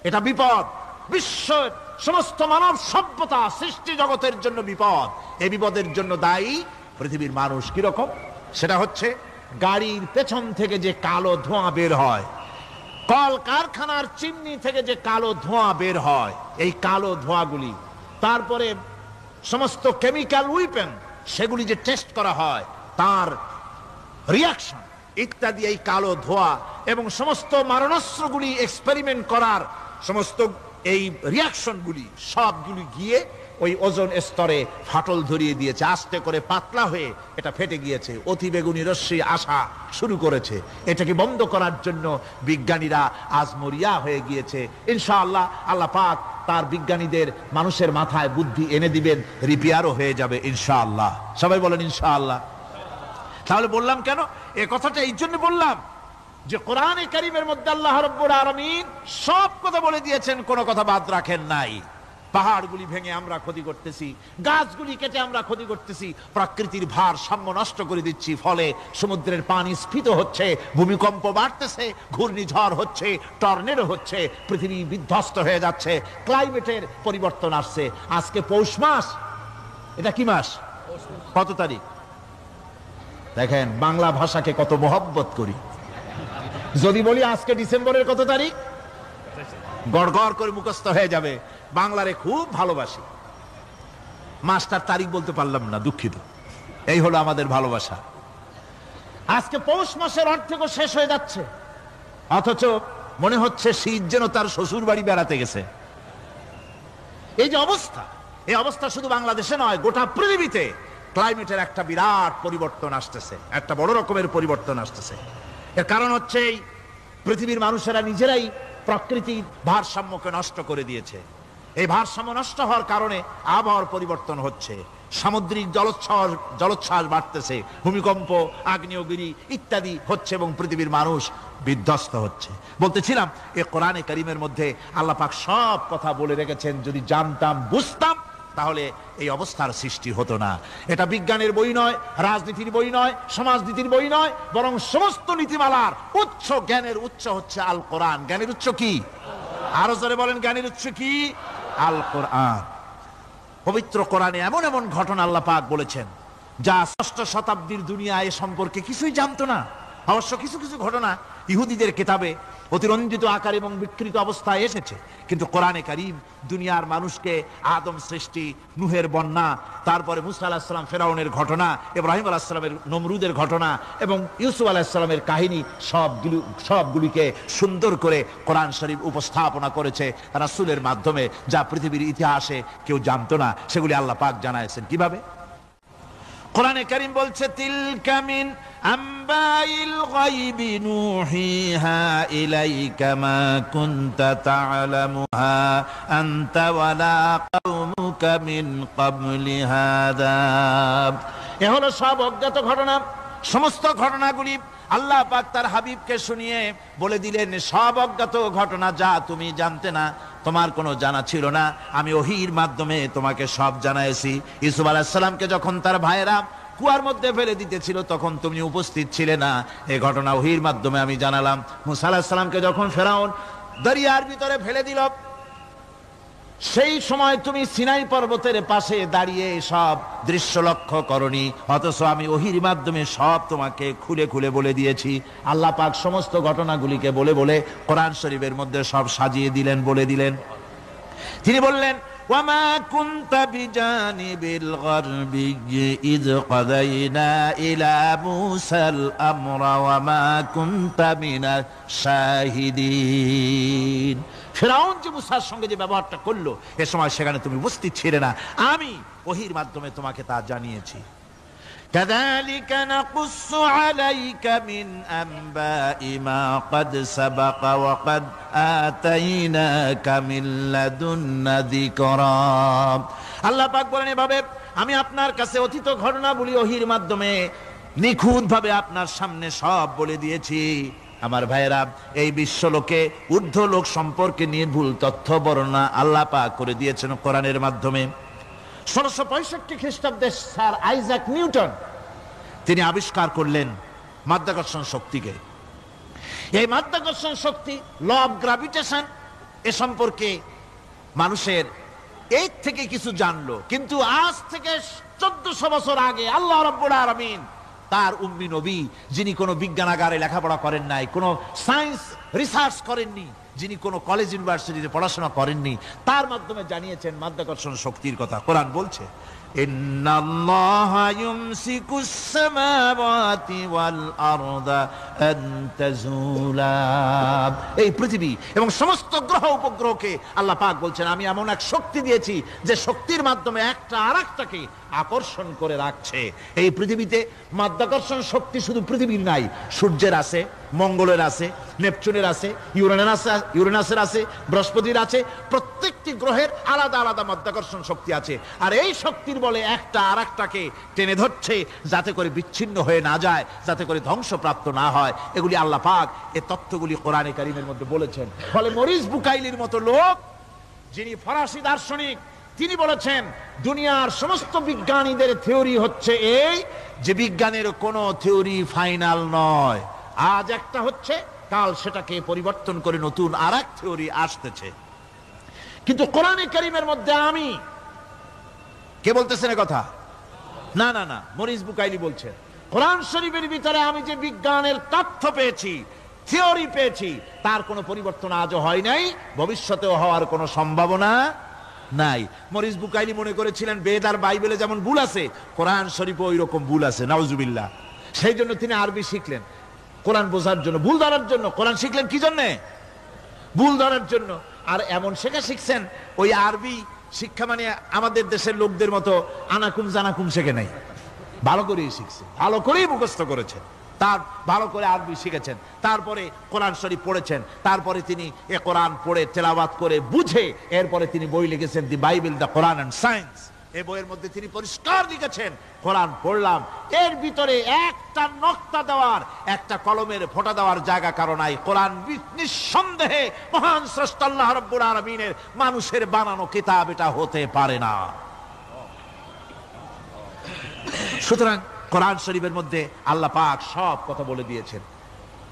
এটা বিপদ। বিশ্বের সমস্ত মানব সভ্যতা সৃষ্টি জগতের জন্য বিপদ। এই বিপদের জন্য দায়ী পৃথিবীর মানুষ। কিরকম? সেটা হচ্ছে গাড়ির পেছন থেকে যে কালো ধোঁয়া বের হয়, কল কারখানার চিমনি থেকে যে কালো ধোঁয়া বের হয়, এই কালো ধোঁয়াগুলি, তারপরে সমস্ত কেমিক্যাল উইপেন সেগুলি যে টেস্ট করা হয়, তার রিয়াকশন ইত্যাদি, এই কালো ধোঁয়া এবং সমস্ত মারণাস্ত্রগুলি এক্সপেরিমেন্ট করার সমস্ত এই রিয়াকশনগুলি সবগুলি গিয়ে ওই ওজোন স্তরে ফাটল ধরিয়ে দিয়েছে। আস্তে করে পাতলা হয়ে এটা ফেটে গিয়েছে, অতি বেগুনি রশ্মি আসা শুরু করেছে। এটাকে বন্ধ করার জন্য বিজ্ঞানীরা আজ মরিয়া হয়ে গিয়েছে। ইনশাআল্লাহ আল্লাহ পাক তার বিজ্ঞানীদের মানুষের মাথায় বুদ্ধি এনে দিবেন, রিপেয়ারও হয়ে যাবে ইনশাআল্লাহ। সবাই বলেন ইনশাআল্লাহ। তাহলে বললাম কেন এই কথাটা? এই জন্য বললাম যে কোরআনে কারীমের মধ্যে আল্লাহ রাব্বুল আলামিন সব কথা বলে দিয়েছেন, কোনো কথা বাদ রাখেন নাই। পাহাড়গুলি ভেঙে আমরা ক্ষতি করতেছি, গাছগুলি কেটে আমরা ক্ষতি করতেছি, প্রকৃতির ভারসাম্য নষ্ট করে দিচ্ছি, ফলে সমুদ্রের পানি স্ফীত হচ্ছে, ভূমিকম্প বাড়তেছে, ঘূর্ণিঝড় হচ্ছে, টর্নেডো হচ্ছে, পৃথিবী বিধ্বস্ত হয়ে যাচ্ছে, ক্লাইমেটের পরিবর্তন আসছে। আজকে পৌষ মাস, এটা কি মাস? কত তারিখ? দেখেন বাংলা ভাষাকে কত মহব্বত করি। যদি বলি আজকে ডিসেম্বরের কত তারিখ, গড় গড় করে মুখস্থ হয়ে যাবে। বাংলারে খুব ভালোবাসি, মাস্টার তারিখ বলতে পারলাম না, দুঃখিত। এই হলো আমাদের ভালোবাসা। আজকে পৌষ মাসের অর্ধেকও শেষ হয়ে যাচ্ছে, অথচ মনে হচ্ছে শীত যেন তার শ্বশুর বাড়ি বেড়াতে গেছে। এই যে অবস্থা, এই অবস্থা শুধু বাংলাদেশে নয়, গোটা পৃথিবীতে ক্লাইমেটের একটা বিরাট পরিবর্তন আসতেছে, একটা বড় রকমের পরিবর্তন আসতেছে। এর কারণ হচ্ছে এই পৃথিবীর মানুষেরা নিজেরাই প্রকৃতির ভারসাম্যকে নষ্ট করে দিয়েছে। এই ভারসাম্য নষ্ট হওয়ার কারণে আবহাওয়ার পরিবর্তন হচ্ছে, সামুদ্রিক জলোচ্ছ্বাস বাড়তেছে, ভূমিকম্প, আগ্নেয়গিরি ইত্যাদি হচ্ছে এবং পৃথিবীর মানুষ বিধ্বস্ত হচ্ছে। বলতেছিলাম এই কোরআনে কারীমের মধ্যে আল্লাহ পাক সব কথা বলে রেখেছেন। যদি জানতাম, বুঝতাম, তাহলে এই অবস্থার সৃষ্টি হতো না। এটা বিজ্ঞানের বই নয়, রাজনীতির বই নয়, সমাজনীতির বই নয়, বরং সমস্ত নীতিমালার উচ্চ, জ্ঞানের উচ্চ হচ্ছে আল কোরআন। জ্ঞানের উচ্চ কি? আরো জোরে বলেন, জ্ঞানের উচ্চ কি? আল কোরআন। পবিত্র কোরআনে এমন এমন ঘটনা আল্লাহ পাক বলেছেন যা ষষ্ঠ শতাব্দীর দুনিয়া এ সম্পর্কে কিছুই জানতো না। অবশ্য কিছু কিছু ঘটনা ইহুদিদের কিতাবে অতিরঞ্জিত আকার এবং বিকৃত অবস্থায় এসেছে, কিন্তু কোরআনে কারীম দুনিয়ার মানুষকে আদম সৃষ্টি, নূহের বন্যা, তারপরে মুসা আলাইহিস সালাম ফেরাউনের ঘটনা, ইব্রাহিম আলাইহিস সালামের নমরুদের ঘটনা এবং ইউসুফ আলাইহিস সালামের কাহিনী সবগুলিকে সুন্দর করে কোরআন শরীফ উপস্থাপনা করেছে রাসূলের মাধ্যমে, যা পৃথিবীর ইতিহাসে কেউ জানতো না। সেগুলি আল্লাহ পাক জানাইছেন। কিভাবে? কোরআনে কারীম বলছে, তিলকা মিন আম্বাইল গায়বি নুহিহা ইলাইকা মা কুনতা তা'লামুহা আনতা ওয়ালা কওমুকা মিন ক্বাবলি হাযা। এ হলো সব অজ্ঞাত ঘটনা। সমস্ত ঘটনাগুলি আল্লাহ পাক তার হাবিবকে শুনিয়ে বলে দিলেন, সব অজ্ঞাত ঘটনা যা তুমি জানতে না, তোমার কোনো জানা ছিল না, আমি ওহীর মাধ্যমে তোমাকে সব জানাইছি। ইউসুফ আলাইহিস সালামকে যখন তার ভাইয়েরা কুয়ার মধ্যে ফেলে দিতেছিল তখন তুমি উপস্থিত ছিলে না, এই ঘটনা ওহীর মাধ্যমে আমি জানালাম। মুসা আলাইহিস সালামকে যখন ফেরাউন দরিয়ার ভিতরে ফেলে দিল, সেই সময় তুমি সিনাই পর্বতের পাশে দাঁড়িয়ে সব দৃশ্য লক্ষ্য করনি, অথচ আমি ওহীর মাধ্যমে সব তোমাকে খুলে খুলে বলে দিয়েছি। আল্লাহ পাক সমস্ত ঘটনাগুলিকে বলে বলে কোরআন শরীফের মধ্যে সব সাজিয়ে দিলেন, বলে দিলেন। তিনি বললেন, ওয়ামা কুনতা বিজানিবিল গারবি ইয কাদাইনা ইলা মুসাল আমরা ওয়ামা কুনতা মিনাশ শাহিদিন। ফিরআউন যে মুসার সঙ্গে যে ব্যবহারটা করলো, এ সময় সেখানে তুমি উপস্থিত ছিলে না, আমি ওহীর মাধ্যমে তোমাকে তা জানিয়েছি। কাযালিকা নাকুসসু আলাইকা মিন আনবাই মা ক্বাদ সাবাকা ওয়া ক্বাদ আতাইনাকা মিন লাদুন্না যিকরা। আল্লাহ পাক বলেন, এভাবে আমি আপনার কাছে অতীত ঘটনাবলী ওহীর মাধ্যমে নিখুঁত ভাবে আপনার সামনে সব বলে দিয়েছি। আমার ভাইয়েরা, এই বিশ্বলোকে ঊর্ধ্ব লোক সম্পর্কে নির্ভুল তথ্য বর্ণনা আল্লাহ পাক করে দিয়েছেন কোরআনের মাধ্যমে। 1665 খ্রিস্টাব্দে স্যার আইজাক নিউটন তিনি আবিষ্কার করলেন মাধ্যাকর্ষণ শক্তিকে। এই মাধ্যাকর্ষণ শক্তি, ল অফ গ্রাভিটেশন, এ সম্পর্কে মানুষের এই থেকে কিছু জানলো, কিন্তু আজ থেকে 1400 বছর আগে আল্লাহ রাব্বুল আলামিন তার উম্মি নবী, যিনি কোনো বিজ্ঞানাগারে লেখাপড়া করেন নাই, কোনো সায়েন্স রিসার্চ করেননি, যিনি কোনো কলেজ ইউনিভার্সিটিতে পড়াশোনা করেননি, তার মাধ্যমে জানিয়েছেন মাধ্যাকর্ষণ শক্তির কথা। কোরআন বলছে, ইন্নাল্লাহা ইউমসিকুস সামাওয়াতি ওয়াল আরদা আন তাজুলা। এই পৃথিবী এবং সমস্ত গ্রহ উপগ্রহকে আল্লাহ পাক বলছেন আমি এমন এক শক্তি দিয়েছি যে শক্তির মাধ্যমে একটা আরেকটাকে আকর্ষণ করে রাখছে। এই পৃথিবীতে মাধ্যাকর্ষণ শক্তি শুধু পৃথিবীর নাই, সূর্যের আছে, মঙ্গলের আছে, নেপচুনের আছে, ইউরেনাসের আছে, বৃহস্পতির আছে। প্রত্যেকটি গ্রহের আলাদা আলাদা মাধ্যাকর্ষণ শক্তি আছে। আর এই শক্তির বলে একটা আরেকটাকে টেনে ধরছে, যাতে করে বিচ্ছিন্ন হয়ে না যায়, যাতে করে ধ্বংসপ্রাপ্ত না হয়। এগুলি আল্লাহ পাক এই তথ্যগুলি কোরআনে কারীমের মধ্যে বলেছেন। ফলে মরিস বুকাইলির মতো লোক, যিনি ফরাসি দার্শনিক, তিনি বলেছেন দুনিয়ার সমস্ত বিজ্ঞানীদের থিওরি হচ্ছে এই যে বিজ্ঞানের কোনো থিওরি ফাইনাল নয়। আজ একটা হচ্ছে, কাল সেটাকে পরিবর্তন করে নতুন আরেক থিওরি আসতেছে। কিন্তু কোরআনে কারীমের মধ্যে আমি, কে বলতেছেন এ কথা? না না না, মরিস বুকাইলি বলছেন কোরআন শরীফের ভিতরে আমি যে বিজ্ঞানের তথ্য পেয়েছি, থিওরি পেয়েছি, তার কোনো পরিবর্তন আজও হয় নাই, ভবিষ্যতেও হওয়ার কোনো সম্ভাবনা নাই। মরিস বুকাইলি মনে করেছিলেন বেদ আর বাইবেলে যেমন ভুল আছে, কোরআন শরীফে ওই রকম ভুল আছে, নাউজুবিল্লাহ। সেই জন্য তিনি আরবি শিখলেন কোরআন বোঝার জন্য, ভুল ধরার জন্য। কোরআন শিখলেন কি জন্যে? ভুল ধরার জন্য। আর এমন শেখা শিখছেন, ওই আরবি শিক্ষা মানে আমাদের দেশের লোকদের মতো আনাকুম জানাকুম শেখে নাই, ভালো করেই শিখছে, ভালো করেই মুখস্থ করেছেন, তার ভালো করে আরবি শিখেছেন, তারপরে কোরআন শরীফ পড়েছেন, তারপরে তিনি এ কোরআন পড়ে তেলাওয়াত করে বুঝে এরপরে তিনি বই লিখেছেন the Bible, the Quran and science. এই বইয়ের মধ্যে তিনি পরিষ্কার লিখেছেন, কোরআন পড়লাম, এর ভিতরে একটা নকতা দেওয়ার, একটা কলমের ফোঁটা দেওয়ার জায়গা কারো নাই। কোরআন নিঃসন্দেহে মহান স্রষ্টা আল্লাহ রাব্বুল আলামিনের মানুষের বানানো কিতাব, এটা হতে পারে না। সুতরাং কোরআন শরীফের মধ্যে আল্লাহ পাক সব কথা বলে দিয়েছেন।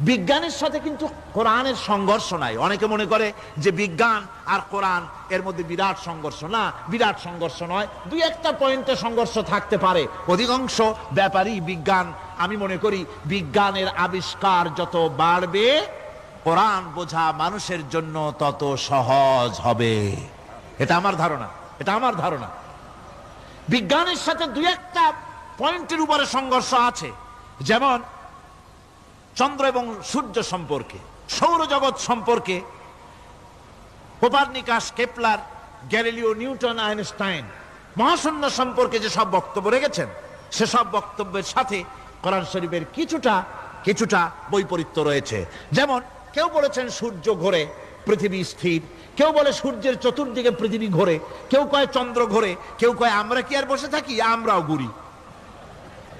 বিজ্ঞানের সাথে কিন্তু কোরআনের সংঘর্ষ নাই। অনেকে মনে করে যে বিজ্ঞান আর কোরআন এর মধ্যে বিরাট সংঘর্ষ। না, বিরাট সংঘর্ষ নয়, দুই একটা পয়েন্টে সংঘর্ষ থাকতে পারে। অধিকাংশ ব্যাপারই বিজ্ঞান, আমি মনে করি বিজ্ঞানের আবিষ্কার যত বাড়বে, কোরআন বোঝা মানুষের জন্য তত সহজ হবে। এটা আমার ধারণা, এটা আমার ধারণা। বিজ্ঞানের সাথে দুই একটা পয়েন্টের উপরে সংঘর্ষ আছে, যেমন চন্দ্র এবং সূর্য সম্পর্কে, সৌরজগৎ সম্পর্কে Copernicus, Kepler, Galileo, Newton, Einstein মহাশূন্য সম্পর্কে যে সব বক্তব্য রেখেছেন, সেসব বক্তব্যের সাথে কোরআন শরীফের কিছুটা বৈপরীত্য রয়েছে। যেমন কেউ বলেছেন সূর্য ঘোরে, পৃথিবী স্থির, কেউ বলে সূর্যের চতুর্দিকে পৃথিবী ঘোরে, কেউ কয় চন্দ্র ঘোরে, কেউ কয় আমরা কি আর বসে থাকি, আমরাও ঘুরি।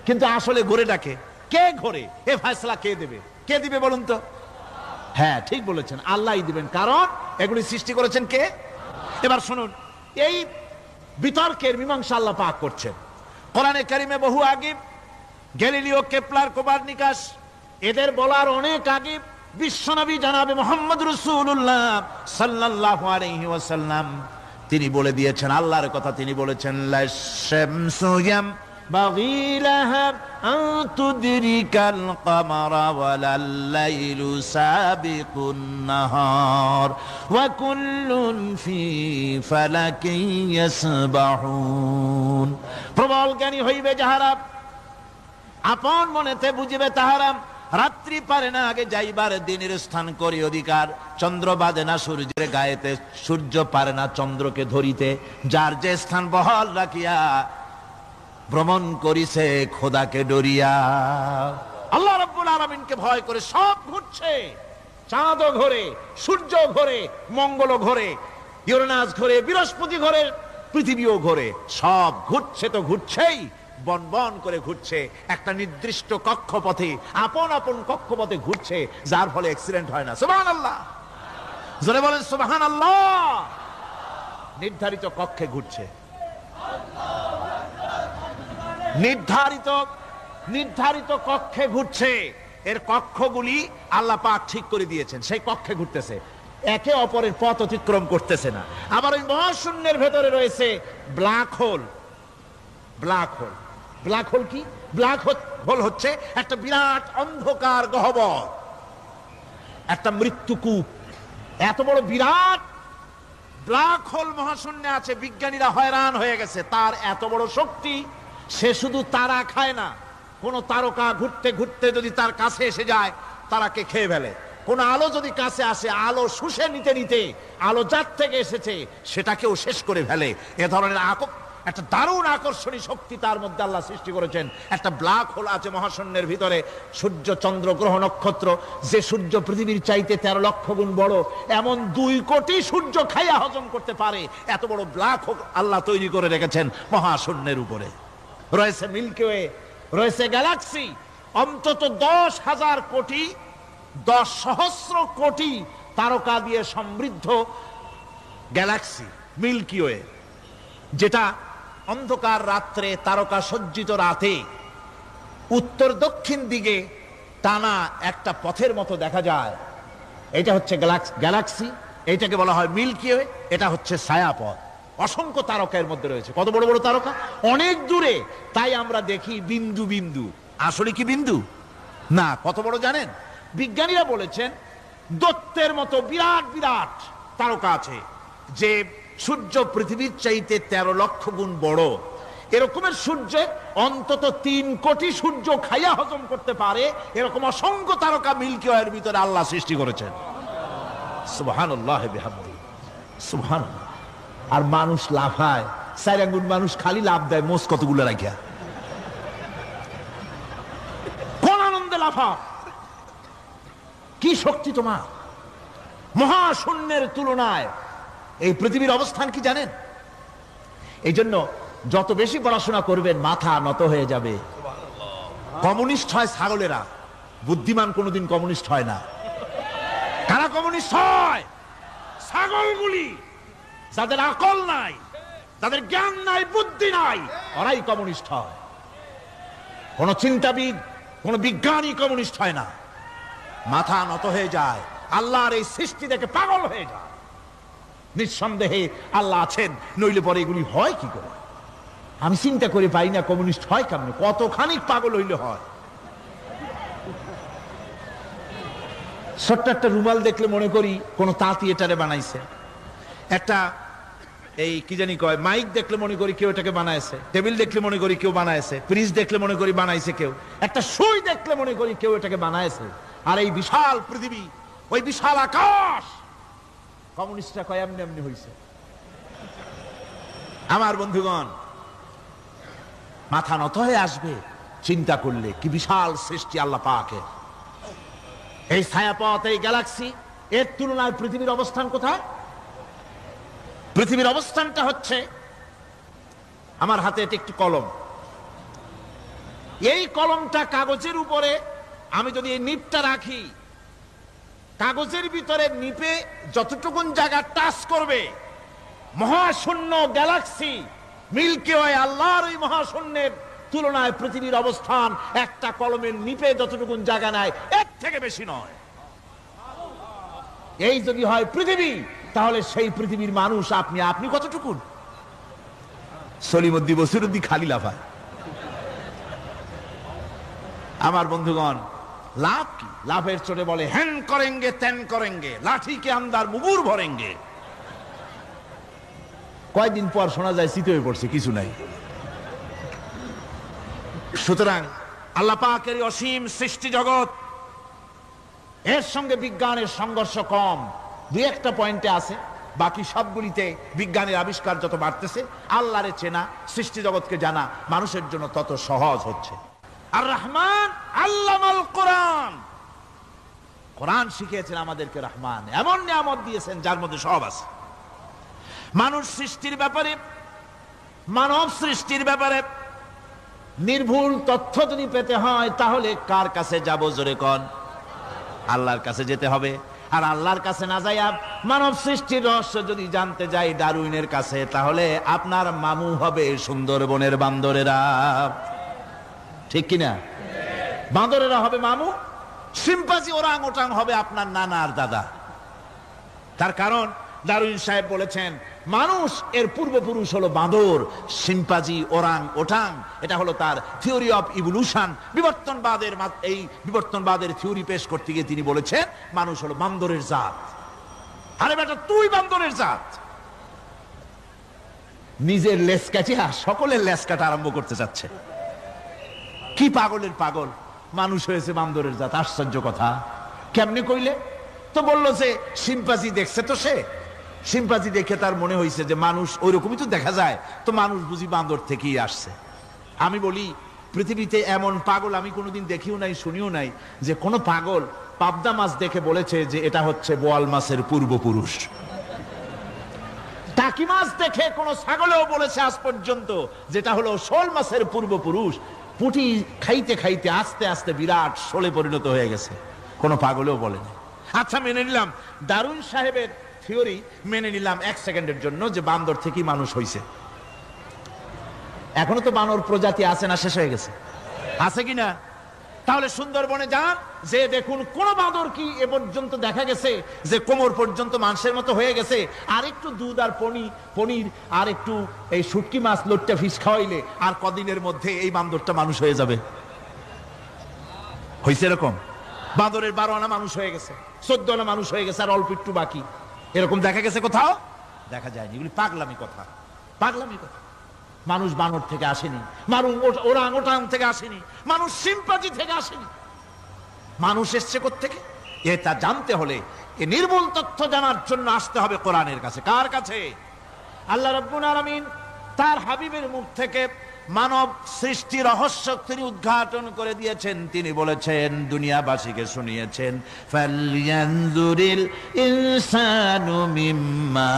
কিন্তু আসলে ঘোরেটাকে কে ঘোরে, এ ফয়সালা কে দেবে? কে দিবে বলুন তো? হ্যাঁ, ঠিক বলেছেন, আল্লাহই দিবেন, কারণ এগুলি সৃষ্টি করেছেন কে? এবার শুনুন, এই বিতর্কের মীমাংসা আল্লাহ পাক করছেন কোরআনে কারিমে বহু আগে। গ্যালিলিও, কেপলার, কোপারনিকাস এদের বলার অনেক আগে বিশ্বনবী জনাবে মুহাম্মদ রাসূলুল্লাহ সাল্লাল্লাহু আলাইহি ওয়াসাল্লাম তিনি বলে দিয়েছেন, আল্লাহর কথা তিনি বলেছেন, লাশ-শামসু ইয়ামবাগি লাহা আন তুদরিকাল কামারা ওয়ালাল লাইলু সাবিকুন নাহার ওয়া কুল্লুন ফি ফালাকিন ইয়াসবাহুন। প্রবল জ্ঞানী হইবে যাহারা, আপন মনেতে বুঝিবে তাহারা, রাত্রি পারে না আগে যাইবার দিনের স্থান করি অধিকার, চন্দ্র বাঁধে না সূর্যের গায়েতে, সূর্য পারে না চন্দ্রকে ধরিতে, যার যে স্থান বহাল রাখিয়া ভ্রমণ করিছে খোদাকে ডরিয়া। আল্লাহ রাব্বুল আলামিনকে ভয় করে সব ঘুরছে, চাঁদও ঘোরে, সূর্য ঘোরে, মঙ্গল ঘোরে, ইউরেনাস ঘোরে, বৃহস্পতি ঘোরে, পৃথিবীও ঘোরে, সব ঘুরছে তো ঘুরছেই, বন বন করে ঘুরছে, একটা নির্দিষ্ট কক্ষপথে, আপন আপন কক্ষপথে ঘুরছে, যার ফলে অ্যাক্সিডেন্ট হয় না। সুবহানাল্লাহ, জোরে বলেন সুবহানাল্লাহ। নির্ধারিত কক্ষে ঘুরছে, নির্ধারিত কক্ষে ঘুরছে। এর কক্ষগুলি আল্লাহ পাক ঠিক করে দিয়েছেন, সেই কক্ষে ঘুরতেছে, একে অপরের পথ অতিক্রম করতেছে না। আবার ওই মহাশূন্যের ভেতরে রয়েছে black hole. Black hole, black hole কি? ব্ল্যাক হোল হচ্ছে একটা বিরাট অন্ধকার গহ্বর, একটা মৃত্যুকূপ। এত বড় বিরাট ব্ল্যাক হোল মহাশূন্যে আছে, বিজ্ঞানীরা হয়রান হয়ে গেছে। তার এত বড় শক্তি, সে শুধু তারা খায় না, কোন তারকা ঘুরতে ঘুরতে যদি তার কাছে এসে যায়, তারাকে খেয়ে ফেলে। কোন আলো যদি কাছে আসে, আলো শুষে নিতে নিতে আলো যার থেকে এসেছে সেটাকেও শেষ করে ফেলে। এ ধরনের একটা দারুণ আকর্ষণী শক্তি তার মধ্যে আল্লাহ সৃষ্টি করেছেন। একটা ব্ল্যাক হোল আছে মহাশূন্যের ভিতরে। সূর্য, চন্দ্র, গ্রহ, নক্ষত্র, যে সূর্য পৃথিবীর চাইতে 13 লক্ষ গুণ বড়, এমন 2 কোটি সূর্য খাইয়া হজম করতে পারে এত বড় ব্ল্যাক হোল আল্লাহ তৈরি করে রেখেছেন মহাশূন্যের উপরে। রয়েছে মিল্কি ওয়ে, রয়েছে গ্যালাক্সি, অন্তত 10,000 কোটি, 10 সহস্র কোটি তারকা দিয়ে সমৃদ্ধ গ্যালাক্সি মিল্কি ওয়ে, যেটা অন্ধকার রাত্রে, তারকা সজ্জিত রাতে উত্তর দক্ষিণ দিকে টানা একটা পথের মতো দেখা যায়। এটা হচ্ছে গ্যালাক্সি, এটাকে বলা হয় মিল্কি ওয়ে। এটা হচ্ছে ছায়াপথ। অসংখ্য তারকার মধ্যে রয়েছে। কত বড় বড় তারকা, অনেক দূরে, তাই আমরা দেখি বিন্দু বিন্দু। আসলে কি বিন্দু না, কত বড় জানেন? বিজ্ঞানীরা বলেছেন দৈত্যের মতো বিরাট বিরাট তারকা আছে, যে সূর্য পৃথিবীর চাইতে 13 লক্ষ গুণ বড়। এরকমের সূর্য অন্তত 3 কোটি সূর্য খাইয়া হজম করতে পারে, এরকম অসংখ্য তারকা মিল্কি ওয়ের ভিতরে আল্লাহ সৃষ্টি করেছেন। সুবহানাল্লাহ বিহামদিহি, সুবহানাল্লাহ। আর মানুষ লাফায়, 4 আঙ্গুল মানুষ খালি লাফ দেয়, মোষ কতগুলো রাখিয়া। কোন আনন্দে লাফা, কি শক্তি তোমার! মহাশূন্যের তুলনায় এই পৃথিবীর অবস্থান কি জানেন? এই জন্য যত বেশি পড়াশোনা করবেন, মাথা নত হয়ে যাবে। কমিউনিস্ট হয় ছাগলেরা, বুদ্ধিমান কোনোদিন কমিউনিস্ট হয় না। কারা কমিউনিস্ট হয়? ছাগলগুলি, যাদের আকল নাই, যাদের জ্ঞান নাই, বুদ্ধি নাই, ওরাই কমিউনিস্ট হয়। কোন চিন্তাবিদ, কোন বিজ্ঞানী কমিউনিস্ট হয় না। মাথা নত হয়ে যায়, আল্লাহর এই সৃষ্টি দেখে পাগল হয়ে যায়। নিঃসন্দেহে আল্লাহ আছেন, নইলে পরে এগুলি হয় কি করে? আমি চিন্তা করে পাই না কমিউনিস্ট হয় কেমন, কতখানি পাগল হইলে হয়। ছোট্ট একটা রুমাল দেখলে মনে করি কোন তাঁতি এটারে বানাইছে। একটা এই কি জানি কয় মাইক দেখলে মনে করি কেউ এটাকে বানাইছে। টেবিল দেখলে মনে করি কেউ বানাইছে। ফ্রিজ দেখলে মনে করি বানাইছে কেউ। একটা সুই দেখলে মনে করি কেউ এটাকে বানাইছে। আর এই বিশাল পৃথিবী, ওই বিশাল আকাশ, কমিউনিস্টরা কয় এমনি এমনি হইছে। আমার বন্ধুগণ, মাথা নত হয়ে আসবে চিন্তা করলে কি বিশাল সৃষ্টি আল্লাহ পাকের। এই ছায়াপথ, এই গ্যালাক্সি, এর তুলনায় পৃথিবীর অবস্থান কোথায়? পৃথিবীর অবস্থানটা হচ্ছে, আমার হাতে এটি একটি কলম। এই কলমটা কাগজের উপরে আমি যদি এই নিপটা রাখি, কাগজের ভিতরে নিপে যতটুকুন জায়গা টাচ করবে, মহাশূন্য গ্যালাক্সি মিল্কি ওয়ে, আল্লাহর এই মহাশূন্যের তুলনায় পৃথিবীর অবস্থান একটা কলমের নিপে যতটুকুন জায়গা নেয়, এর থেকে বেশি নয়। এই যদি হয় পৃথিবী, তাহলে সেই পৃথিবীর মানুষ আপনি, আপনি কতটুকুন? সলিমুদ্দি বসিরুদ্দি খালি লাফায়। আমার বন্ধুগণ, লাভ কি? লাভের চোটে বলে হ্যান করেঙ্গে ত্যান করেঙ্গে, লাঠি কে আন্দার মুগুর ভরেঙ্গে। কয়দিন পর শোনা যায় শীত হয়ে পড়ছে, কিছু নাই। সুতরাং আল্লাহ পাকের অসীম সৃষ্টি জগৎ, এর সঙ্গে বিজ্ঞানের সংঘর্ষ কম, 2-1টা পয়েন্টে আছে। বাকি সবগুলিতে বিজ্ঞানের আবিষ্কার যত বাড়তেছে, আল্লাহরে চেনা, সৃষ্টি জগৎকে জানা মানুষের জন্য তত সহজ হচ্ছে। আর রহমান আল্লামাল কোরআন, কোরআন শিখিয়েছেন আমাদেরকে রহমান। এমন নিয়ামত দিয়েছেন যার মধ্যে সব আছে। মানুষ সৃষ্টির ব্যাপারে মানব সৃষ্টির ব্যাপারে নির্ভুল তথ্য যদি পেতে হয় তাহলে কার কাছে যাব? জোরে কোন? আল্লাহর কাছে যেতে হবে। আর আল্লাহর কাছে না যাইয়া মানব সৃষ্টির রহস্য যদি জানতে যাই ডারউইনের কাছে, তাহলে আপনার মামু হবে সুন্দরবনের বান্দরেরা। ঠিক কিনা? বান্দরেরা হবে মামু, সিম্পাজি ওরাং ওটাং হবে আপনার নানা আর দাদা। তার কারণ ডারউইন সাহেব বলেছেন মানুষ এর পূর্বপুরুষ হলো বাঁদর, সিম্পাজি, ওরাং ওটাং। এটা হলো তার থিওরি অফ ইভলিউশন। এই বিবর্তনবাদের থিওরি পেশ করতে গিয়ে তিনি বলেছেন মানুষ হলো বান্দরের জাত। আরে বেটা, তুই বান্দরের জাত। নিজের লেজ কাটিয়া সকলের লেজ কাটা আরম্ভ করতে চাচ্ছে। কি পাগলের পাগল, মানুষ হয়েছে বান্দরের জাত। আশ্চর্য কথা। কেমনে কইলে? তো বললো যে সিম্পাজি দেখছে, তো সে সিম্পাজি দেখে তার মনে হয়েছে যে মানুষ ওইরকমই তো দেখা যায়, তো মানুষ বুঝি বান্দর থেকেই আসছে। আমি বলি পৃথিবীতে এমন পাগল আমি কোনোদিন দেখিও নাই, শুনিও নাই যে কোনো পাগল পাবদা মাছ দেখে বলেছে যে এটা হচ্ছে বোয়াল মাছের পূর্বপুরুষ। টাকি মাছ দেখে কোন ছাগলেও বলেছে আজ পর্যন্ত যেটা হলো শোল মাছের পূর্বপুরুষ। পুঁটি খাইতে খাইতে আস্তে আস্তে বিরাট শোলে পরিণত হয়ে গেছে, কোনো পাগলেও বলেনি। আচ্ছা, মেনে নিলাম ডারউইন সাহেবের থিওরি, মেনে নিলাম এক সেকেন্ডের জন্য যে বান্দর থেকেই মানুষ হইছে। এখনো তো বানর প্রজাতি আছে না শেষ হয়ে গেছে? আছে কিনা? তাহলে সুন্দরবনে যান, যে দেখুন কোন বাঁদর কি এ পর্যন্ত দেখা গেছে যে কোমর পর্যন্ত মানুষের মতো হয়ে গেছে? আর একটু দুধ আর পনির আর একটু এই শুটকি মাছ লোট্টা ফিশ খাওয়াইলে আর কদিনের মধ্যে এই বান্দরটা মানুষ হয়ে যাবে। হয়েছে এরকম? বাঁদরের 12 আনা মানুষ হয়ে গেছে, 14 আনা মানুষ হয়ে গেছে, আর অল্প একটু বাকি। এরকম দেখা গেছে কোথাও? দেখা যায়নি। এগুলি পাগলামি কথা, পাগলামি কথা। মানুষ বানর থেকে আসেনি, মানুষ ওরাং ওটাং থেকে আসেনি, মানুষ সিম্পাজি থেকে আসেনি। মানুষ এসছে কোত্থেকে? এটা জানতে হলে এই নির্মূল তথ্য জানার জন্য আসতে হবে কোরআনের কাছে। কার কাছে? আল্লাহ রাব্বুল আলামিন তার হাবিবের মুখ থেকে মানব সৃষ্টি রহস্য তিনি উদ্ঘাটন করে দিয়েছেন। তিনি বলেছেন, দুনিয়াবাসীকে শুনিয়েছেন, ফালয়ানজুরিল ইনসানু মিম্মা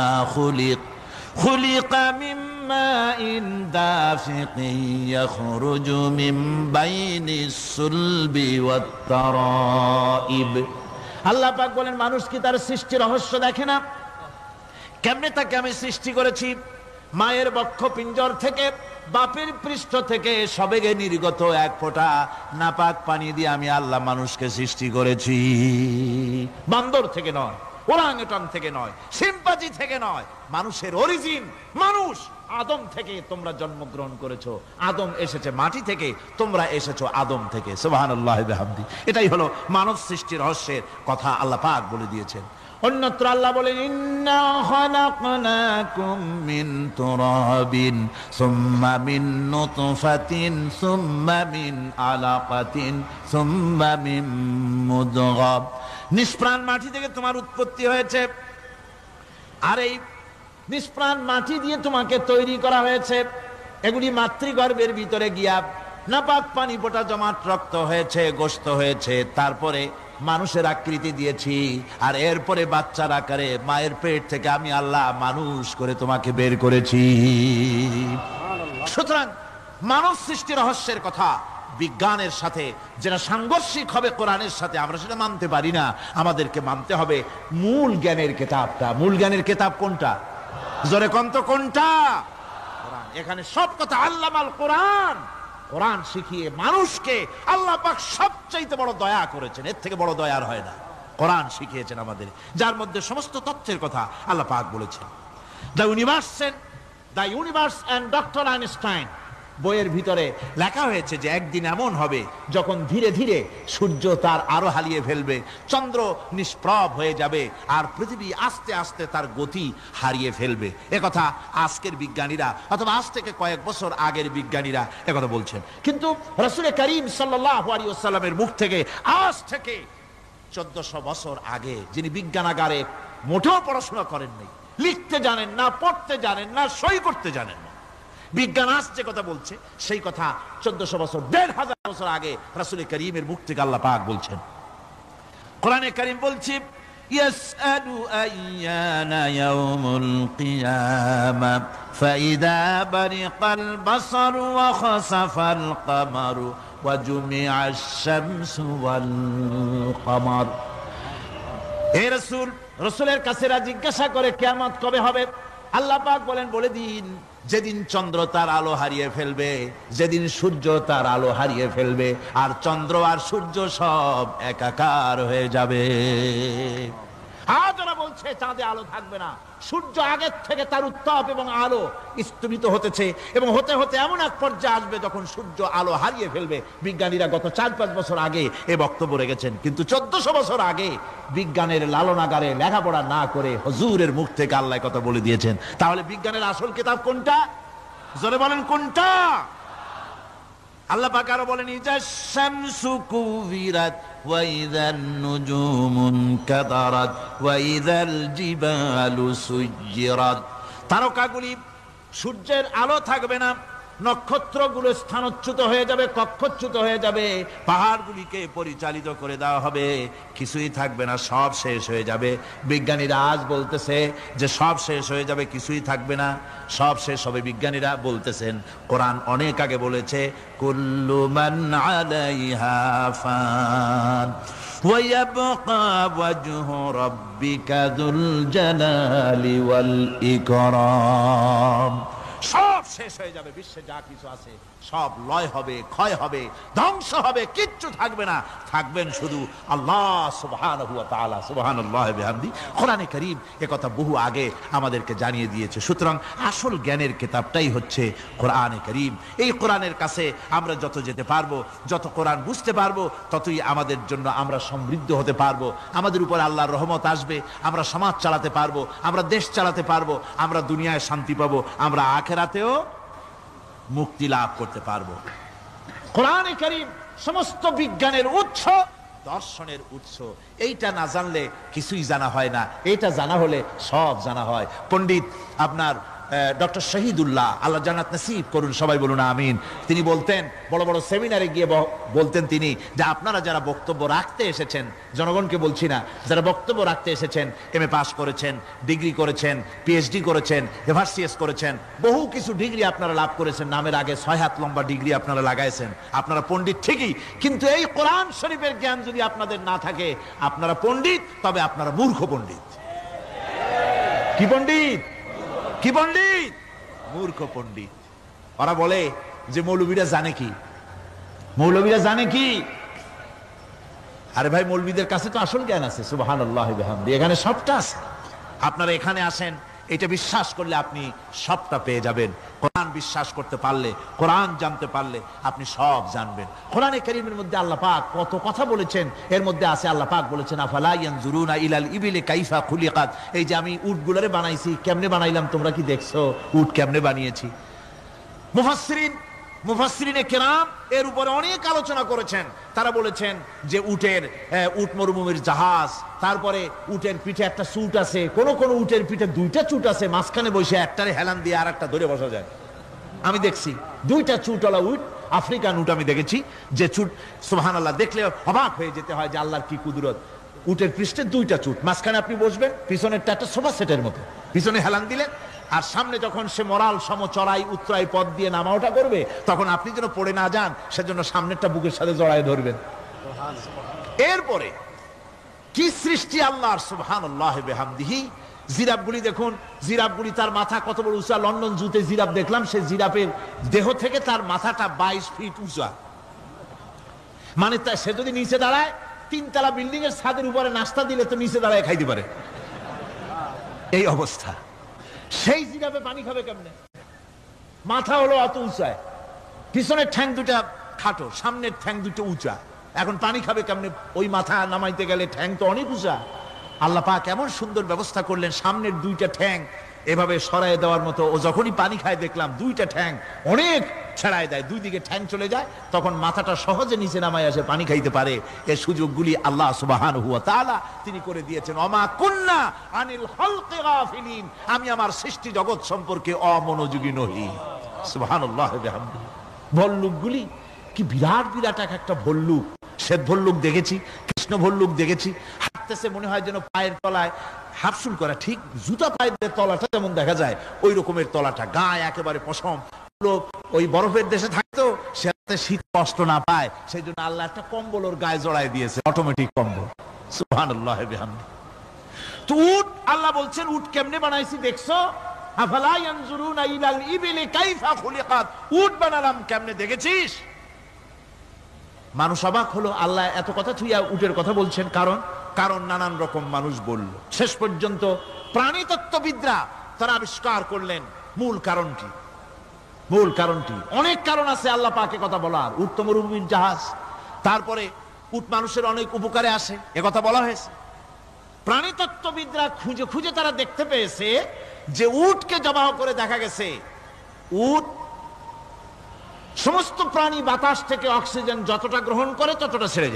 খুলিকা মিম্মাইন দাফিকিন ইয়াখরুজু মিন বাইনিস সুলবি ওয়াত তারাইব। আল্লাহ পাক বলেন, মানুষ কি তার সৃষ্টি রহস্য দেখে না? কেমনে তাকে আমি সৃষ্টি করেছি? মায়ের বক্ষ পিঞ্জর থেকে, বাপের পৃষ্ঠ থেকে সবেগে নির্গত এক ফোঁটা নাপাক পানি দিয়ে আমি আল্লাহ মানুষকে সৃষ্টি করেছি। বান্দর থেকে নয়, ওরাংওটাং থেকে নয়, সিম্পাজি থেকে নয়। মানুষের অরিজিন মানুষ। আদম থেকে তোমরা জন্মগ্রহণ করেছো, আদম এসেছে মাটি থেকে, তোমরা এসেছো আদম থেকে। সুবহানাল্লাহি ওয়া বিহামদিহি। এটাই হলো মানব সৃষ্টির রহস্যের কথা আল্লাহ পাক বলে দিয়েছেন। অন্যত্র আল্লাহ বলেন, ইন্না খালাকনাকুম মিন তুরাবিন সুম্মা মিন নুতফাতিন সুম্মা মিন আলাকাতিন সুম্মা মিন মুদগা। নিষ্প্রাণ মাটি থেকে তোমার উৎপত্তি হয়েছে, আর এই নিষ্প্রাণ মাটি দিয়ে তোমাকে তৈরি করা হয়েছে। এগুলি মাতৃগর্ভের ভিতরে গিয়া নাপাক পানি ফোঁটা জমাট রক্ত হয়েছে, গোশত হয়েছে, তারপরে মানুষের আকৃতি দিয়েছি, আর এরপরে বাচ্চার আকারে মায়ের পেট থেকে আমি আল্লাহ মানুষ করে তোমাকে বের করেছি। সুতরাং মানব সৃষ্টি রহস্যের কথা বিজ্ঞানের সাথে যেটা সাংঘর্ষিক হবে কোরআনের সাথে, আমরা সেটা মানতে পারি না। আমাদেরকে মানতে হবে মূল জ্ঞানের কিতাবটা। মূল জ্ঞানের কিতাব কোনটা? জোরে কোন তো কোনটা? কোরআন। এখানে সব কথা আল্লামাল কোরআন। কোরআন শিখিয়ে মানুষকে আল্লাহ পাক সবচাইতে বড় দয়া করেছেন, এর থেকে বড় দয়া আর হয় না। কোরআন শিখিয়েছেন আমাদের, যার মধ্যে সমস্ত তথ্যের কথা আল্লাহ পাক বলেছেন। The universe and doctor Einstein বইয়ের ভিতরে লেখা হয়েছে যে একদিন এমন হবে যখন ধীরে ধীরে সূর্য তার আরো হারিয়ে ফেলবে, চন্দ্র নিষ্প্রভ হয়ে যাবে, আর পৃথিবী আস্তে আস্তে তার গতি হারিয়ে ফেলবে। একথা আজকের বিজ্ঞানীরা অথবা আজ থেকে কয়েক বছর আগের বিজ্ঞানীরা একথা বলছেন। কিন্তু রাসূল করিম সাল্লাল্লাহু আলাইহি ওয়াসাল্লামের মুখ থেকে আজ থেকে 1400 বছর আগে, যিনি বিজ্ঞানাগারে মোটেও পড়াশোনা করেননি, লিখতে জানেন না, পড়তে জানেন না, সই করতে জানেন না, বিজ্ঞান আজ যে কথা বলছে সেই কথা 1400 বছর, 1500 বছর আগে রাসূল করিমের মুখ থেকে আল্লাহ পাক বলছেন। কোরআনে কারীম বলছে, ইয়াসআলু আইয়ানা ইয়াউমুল কিয়ামা ফাইদা বারিকাল বাসারু ওয়া খাসাফাল কামারু ওয়া জুমিআশ শামসু ওয়াল কামার। হে রাসূল, রাসূলের কাছে জিজ্ঞাসা করে কিয়ামত কবে হবে? আল্লাহ পাক বলেন, বলে দিন যেদিন চন্দ্র তার আলো হারিয়ে ফেলবে, যেদিন সূর্য তার আলো হারিয়ে ফেলবে, আর চন্দ্র আর সূর্য সব একাকার হয়ে যাবে। আজরা বলছে চাঁদে আলো থাকবে না, সূর্য আগের থেকে তার উত্তাপ এবং আলো স্তমিত হতেছে, এবং হতে হতে এমন এক পর্যায়ে আসবে যখন সূর্য আলো হারিয়ে ফেলবে। বিজ্ঞানীরা গত 4-5 বছর আগে এ বক্তব্য রেখেছেন, কিন্তু 1400 বছর আগে বিজ্ঞানের লালনাগারে লেখাপড়া না করে হুজুরের মুখ থেকে আল্লাহ কথা বলে দিয়েছেন। তাহলে বিজ্ঞানের আসল কিতাব কোনটা? জোরে বলেন কোনটা? আল্লাহ পাক আরো বলেন, ইজাশ শামসু কুবিরাত ওয়া ইযান নুজুমুন কাদারাত ওয়া ইযাল জিবালু সুজ্জিরাত। তারকাগুলি, সূর্যের আলো থাকবে না, নক্ষত্রগুলো স্থানচ্যুত হয়ে যাবে, কক্ষচ্যুত হয়ে যাবে, পাহাড়গুলিকে পরিচালিত করে দেওয়া হবে, কিছুই থাকবে না, সব শেষ হয়ে যাবে। বিজ্ঞানীরা আজ বলতেছে যে সব শেষ হয়ে যাবে, কিছুই থাকবে না, সব শেষ হবে। বিজ্ঞানীরা বলতেছেন, কোরআন অনেক আগে বলেছে, কুল্লু মান আলাইহা ফান ওয়া ইয়াবকা ওয়াজহু রাব্বিকা যুল জালালি ওয়াল ইকরাম। সব শেষ হয়ে যাবে, বিশ্বে যা কিছু আছে সব লয় হবে, ক্ষয় হবে, ধ্বংস হবে, কিচ্ছু থাকবে না, থাকবেন শুধু আল্লাহ সুবহানাহু ওয়া তাআলা। সুবহানাল্লাহি ওয়া বিহামদি। কোরআনে কারীম একথা বহু আগে আমাদেরকে জানিয়ে দিয়েছে। সুতরাং আসল জ্ঞানের কিতাবটাই হচ্ছে কোরআনে কারীম। এই কোরআনের কাছে আমরা যত যেতে পারবো, যত কোরআন বুঝতে পারবো, ততই আমাদের জন্য আমরা সমৃদ্ধ হতে পারবো, আমাদের উপর আল্লাহর রহমত আসবে, আমরা সমাজ চালাতে পারবো, আমরা দেশ চালাতে পারবো, আমরা দুনিয়ায় শান্তি পাবো, আমরা আখিরাতেও মুক্তি লাভ করতে পারবো। কোরআনে কারীম সমস্ত বিজ্ঞানের উৎস, দর্শনের উৎস। এইটা না জানলে কিছুই জানা হয় না, এটা জানা হলে সব জানা হয়। পণ্ডিত আপনার ডক্টর শহীদুল্লাহ, আল্লাহ জান্নাত নসিব করুন, সবাই বলুন আমিন। তিনি বলতেন, বড় বড় সেমিনারে গিয়ে বলতেন তিনি, যে আপনারা যারা বক্তব্য রাখতে এসেছেন, জনগণকে বলছি না, যারা বক্তব্য রাখতে এসেছেন, এমএ পাস করেছেন, ডিগ্রি করেছেন, পিএইচডি করেছেন, এভারসিএস করেছেন, বহু কিছু ডিগ্রি আপনারা লাভ করেছেন, নামের আগে 6 হাত লম্বা ডিগ্রি আপনারা লাগাইছেন, আপনারা পণ্ডিত ঠিকই, কিন্তু এই কোরআন শরীফের জ্ঞান যদি আপনাদের না থাকে, আপনারা পণ্ডিত, তবে আপনারা মূর্খ পণ্ডিত। কি পণ্ডিত? কি পণ্ডিত? মূর্খ পণ্ডিত। ওরা বলে যে মৌলবীরা জানে কি, মৌলবীরা জানে কি? আরে ভাই, মৌলবীদের কাছে তো আসল জ্ঞান আছে। সুবহানাল্লাহি ওয়া বিহামদি। এখানে সবটা আছে। আপনারা এখানে আসেন, এটা বিশ্বাস করলে আপনি সবটা পেয়ে যাবেন। কোরআন বিশ্বাস করতে পারলে, কোরআন জানতে পারলে আপনি সব জানবেন। কোরআনে কারীমের মধ্যে আল্লাহ পাক কত কথা বলেছেন। এর মধ্যে আছে, আল্লাহ পাক বলেছেন, আফালা ইয়ানজুরুনা ইলাল ইবিলি কাইফা খুলিকাত। এই যে আমি উটগুলোরে বানাইছি, কেমনে বানাইলাম তোমরা কি দেখছো? উট কেমনে বানিয়েছি? মুফাসসিরিনে কেরাম এর উপরে অনেক আলোচনা করেছেন। তারা বলেছেন যে উট মরুভূমির জাহাজ, তারপরে উটের পিঠে একটা চুট আছে, কোন কোন উটের পিঠে 2টা চুট আছে, মাঝখানে বসে একটারে হেলান দিয়ে আর একটা ধরে বসা যায়। আমি দেখছি 2টা চুটওয়ালা উট, আফ্রিকান উট আমি দেখেছি, যে চুট সুবহানাল্লাহ, দেখলে অবাক হয়ে যেতে হয় যে আল্লাহর কি কুদরত। উটের পৃষ্ঠে 2টা চুট, মাঝখানে আপনি বসবেন, পিছনেরটা একটা সোফা সেটের মতো, পিছনে হেলান দিলেন, আর সামনে যখন সে মরাল সম চড়াই উত্তরাই পথ দিয়ে নামা ওঠা করবে, তখন আপনি যেন পড়ে না যান সেজন্য সামনেরটা বুকের সাথে জড়ায় ধরবেন। এরপরে কি সৃষ্টি আল্লাহর, সুবহানাল্লাহি ওয়া বিহামদিহি। জিরাফগুলি দেখুন, জিরাফগুলি তার মাথা কত বড় উঁচা। লন্ডন জুতে জিরাফ দেখলাম, সে জিরাফের দেহ থেকে তার মাথাটা 22 ফিট উঁচা। মানে সে যদি নিচে দাঁড়ায়, 3 তলা বিল্ডিং এর ছাদের উপরে নাস্তা দিলে তো নিচে দাঁড়ায় খাইতে পারে, এই অবস্থা। সেই জিরাফে পানি খাবে কেমনে? মাথা হলো অত উঁচায়, পিছনের ঠ্যাং 2টা খাটো, সামনের ঠ্যাং 2টা উঁচা, এখন পানি খাবে কেমনে? ওই মাথা নামাইতে গেলে ঠ্যাং তো অনেক উঁচা। আল্লাহ পাক এমন সুন্দর ব্যবস্থা করলেন, সামনের 2টা ঠ্যাং এভাবে সরায় দেওয়ার মতো। ও যখনই পানি খায় দেখলাম 2টা ঠ্যাং অনেক ছেড়ায় দেয়, 2 দিকে ঠ্যাং চলে যায়, তখন মাথাটা সহজে নিচে নামায় আসে, পানি খাইতে পারে। এই সুযোগগুলি আল্লাহ সুবহানাহু ওয়া তাআলা তিনি করে দিয়েছেন। ওমা কুন্না আনিল খালকি গাফিলিন, আমি আমার সৃষ্টি জগৎ সম্পর্কে অমনোযোগী নহি। সুবহানাল্লাহি ওয়া বিহামদিহি। ভল্লুকগুলি কি বিরাট বিরাট এক একটা ভল্লুক। শ্বেত ভল্লুক দেখেছি, কৃষ্ণ ভল্লুক দেখেছি, হাঁটতেছে মনে হয় যেন পায়ের তলায় হাফসুল করা, ঠিক জুতা পায়ের তলাটা যেমন দেখা যায় ওই রকমের তলাটা, গায়ে একেবারে পশম। ওই বরফের দেশে থাকতো, সে শীত কষ্ট না পায় সেই জন্য আল্লাহ একটা কম্বল ওর গায়ে জড়াই দিয়েছে, অটোমেটিক কম্বল। সুবহানাল্লাহ বিহামদি। তো উট, আল্লাহ বলছেন উট কেমনে বানাইছি দেখছো? আফালা ইয়ানজুরুনা ইলাল ইবিলি কাইফা খুলিকাত, উট বানালাম কেমনে দেখেছিস? মানুষ অবাক হলো, আল্লাহ এত কথা থুইয়া উটের কথা বলছেন। কারণ নানান রকম মানুষ বলল। শেষ পর্যন্ত প্রাণীতত্ত্ববিদরা তারা আবিষ্কার করলেন মূল কারণটি। অনেক কারণ আছে আল্লাহ পাকে কথা বলার। উট তো মরুভূমির জাহাজ, তারপরে উট মানুষের অনেক উপকারে আসে, একথা বলা হয়েছে। প্রাণীতত্ত্ববিদরা খুঁজে খুঁজে তারা দেখতে পেয়েছে যে উটকে জবাহ করে দেখা গেছে উট সমস্ত প্রাণী বাতাস থেকে অক্সিজেন যতটা গ্রহণ করে ততটা ছেড়ে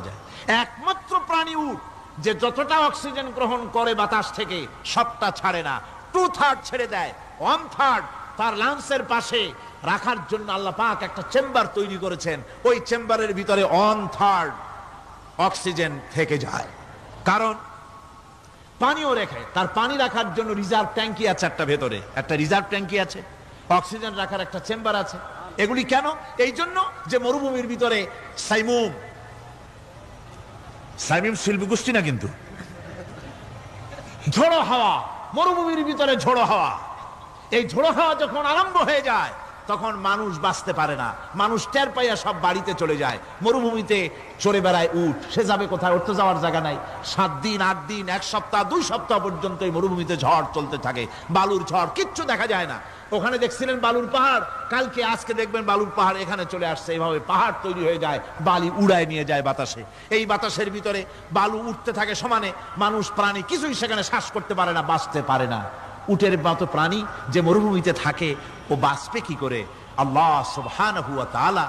যায়, একমাত্র প্রাণী উট যে যতটা অক্সিজেন গ্রহণ করে বাতাস থেকে সবটা ছাড়ে না, 2/3 ছেড়ে দেয়, 1/3 তার লাংসের পাশে রাখার জন্য আল্লাহ পাক একটা চেম্বার তৈরি করেছেন। ওই চেম্বারের ভিতরে 1/3 অক্সিজেন থেকে যায়। কারণ পানিও রেখে, তার পানি রাখার জন্য রিজার্ভ ট্যাঙ্কি আছে, একটা রিজার্ভ ট্যাঙ্কি আছে, অক্সিজেন রাখার একটা চেম্বার আছে। এগুলি কেন? এই জন্য যে মরুভূমির ভিতরে সাইমুম শিল্পী গোষ্ঠী না, কিন্তু ঝোড়ো হাওয়া, মরুভূমির ভিতরে ঝোড়ো হাওয়া, এই ঝোড়ো হাওয়া যখন আরম্ভ হয়ে যায় তখন মানুষ বাঁচতে পারে না, মানুষ টের পাইয়া সব বাড়িতে চলে যায়। মরুভূমিতে চড়ে বেড়ায় উট, সে যাবে কোথায়? ওর তো যাওয়ার জায়গা নাই। 7 দিন 8 দিন 1 সপ্তাহ 2 সপ্তাহ পর্যন্ত এই মরুভূমিতে ঝড় চলতে থাকে, বালুর ঝড়, কিচ্ছু দেখা যায় না। ওখানে দেখছিলেন বালুর পাহাড়, কালকে আজকে দেখবেন বালুর পাহাড় এখানে চলে আসছে। এইভাবে পাহাড় তৈরি হয়ে যায়, বালি উড়ায় নিয়ে যায় বাতাসে। এই বাতাসের ভিতরে বালু উঠতে থাকে সমানে, মানুষ প্রাণী কিছুই সেখানে শ্বাস করতে পারে না, বাঁচতে পারে না। উটের মতো প্রাণী যে মরুভূমিতে থাকে ও বাঁচবে কি করে? আল্লাহ সুবহানাহু ওয়া তাআলা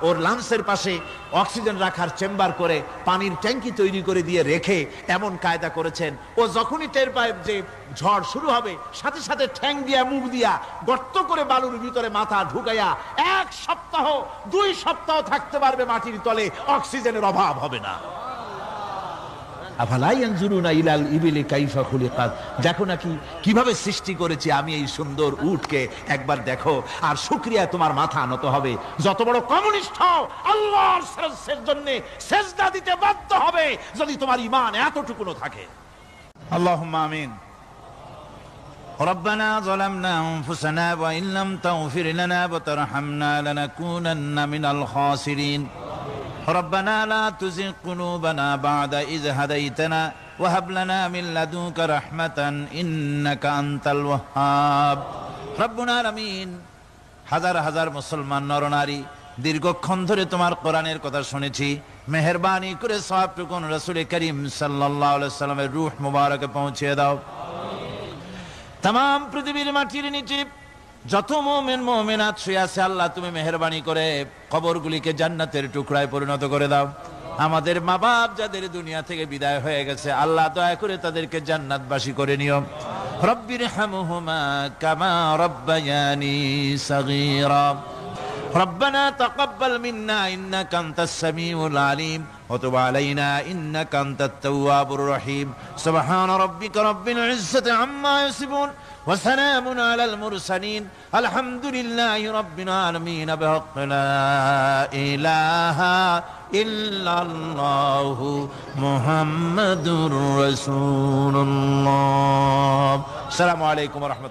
ওর লাংসের পাশে অক্সিজেন রাখার চেম্বার করে পানির ট্যাঙ্কি তৈরি করে দিয়ে রেখে এমন কায়দা করেছেন, ও যখনই টের পায় যে ঝড় শুরু হবে সাথে সাথে ঠ্যাং দিয়া মুখ দিয়া গর্ত করে বালুর ভিতরে মাথা ঢুকাইয়া 1 সপ্তাহ 2 সপ্তাহ থাকতে পারবে মাটির তলে, অক্সিজেনের অভাব হবে না। আফালা ইয়ানজুরুনা ইলাল ইবিলি কাইফা খুলিকাত, দেখো নাকি কিভাবে সৃষ্টি করেছি আমি এই সুন্দর উটকে, একবার দেখো। আর শুকরিয়া তোমার মাথা নত হবে। যত বড় কমিউনিস্ট হও, আল্লাহর জন্য সেজদা দিতে বাধ্য হবে যদি তোমার ঈমান এতটুকুনো থাকে। আল্লাহুম্মা আমিন। ربنا ظلمنا أنفسنا وإن لم تغفر لنا وترحمنا لنكونن من الخاسرين ربنا لا تزغ قلوبنا بعد إذ هديتنا وهب لنا من لدنك رحمة إنك أنت الوهاب ربنا العالمين। হাজার হাজার মুসলমান নরনারী দীর্ঘক্ষণ ধরে তোমার কোরআনের কথা শুনেছি, মেহেরবানি করে সওয়াবটুকু রাসূল করিম সাল্লাল্লাহু আলাইহি সাল্লামের রূহ মুবারকে পৌঁছে দাও। तमाम পৃথিবীর মাটির নিচে যত মুমিন মুমিনাত শুয়ে আছে, আল্লাহ তুমি মেহেরবানি করে কবরগুলিকে জান্নাতের টুকরায় পরিণত করে দাও। আমাদের মা বাপ যাদের দুনিয়া থেকে বিদায় হয়ে গেছে, আল্লাহ দয়া করে তাদেরকে জান্নাতবাসী করে নিও। রব্বিরহামহুমা কামা রব্বায়ানি সগীরা ربنا تقبل منا إنك أنت السميع العليم وتب علينا إنك أنت التواب الرحيم سبحان ربك رب العزة عما يصفون وسلام على المرسلين الحمد لله رب العالمين بحق لا إله إلا الله محمد رسول الله السلام عليكم ورحمة الله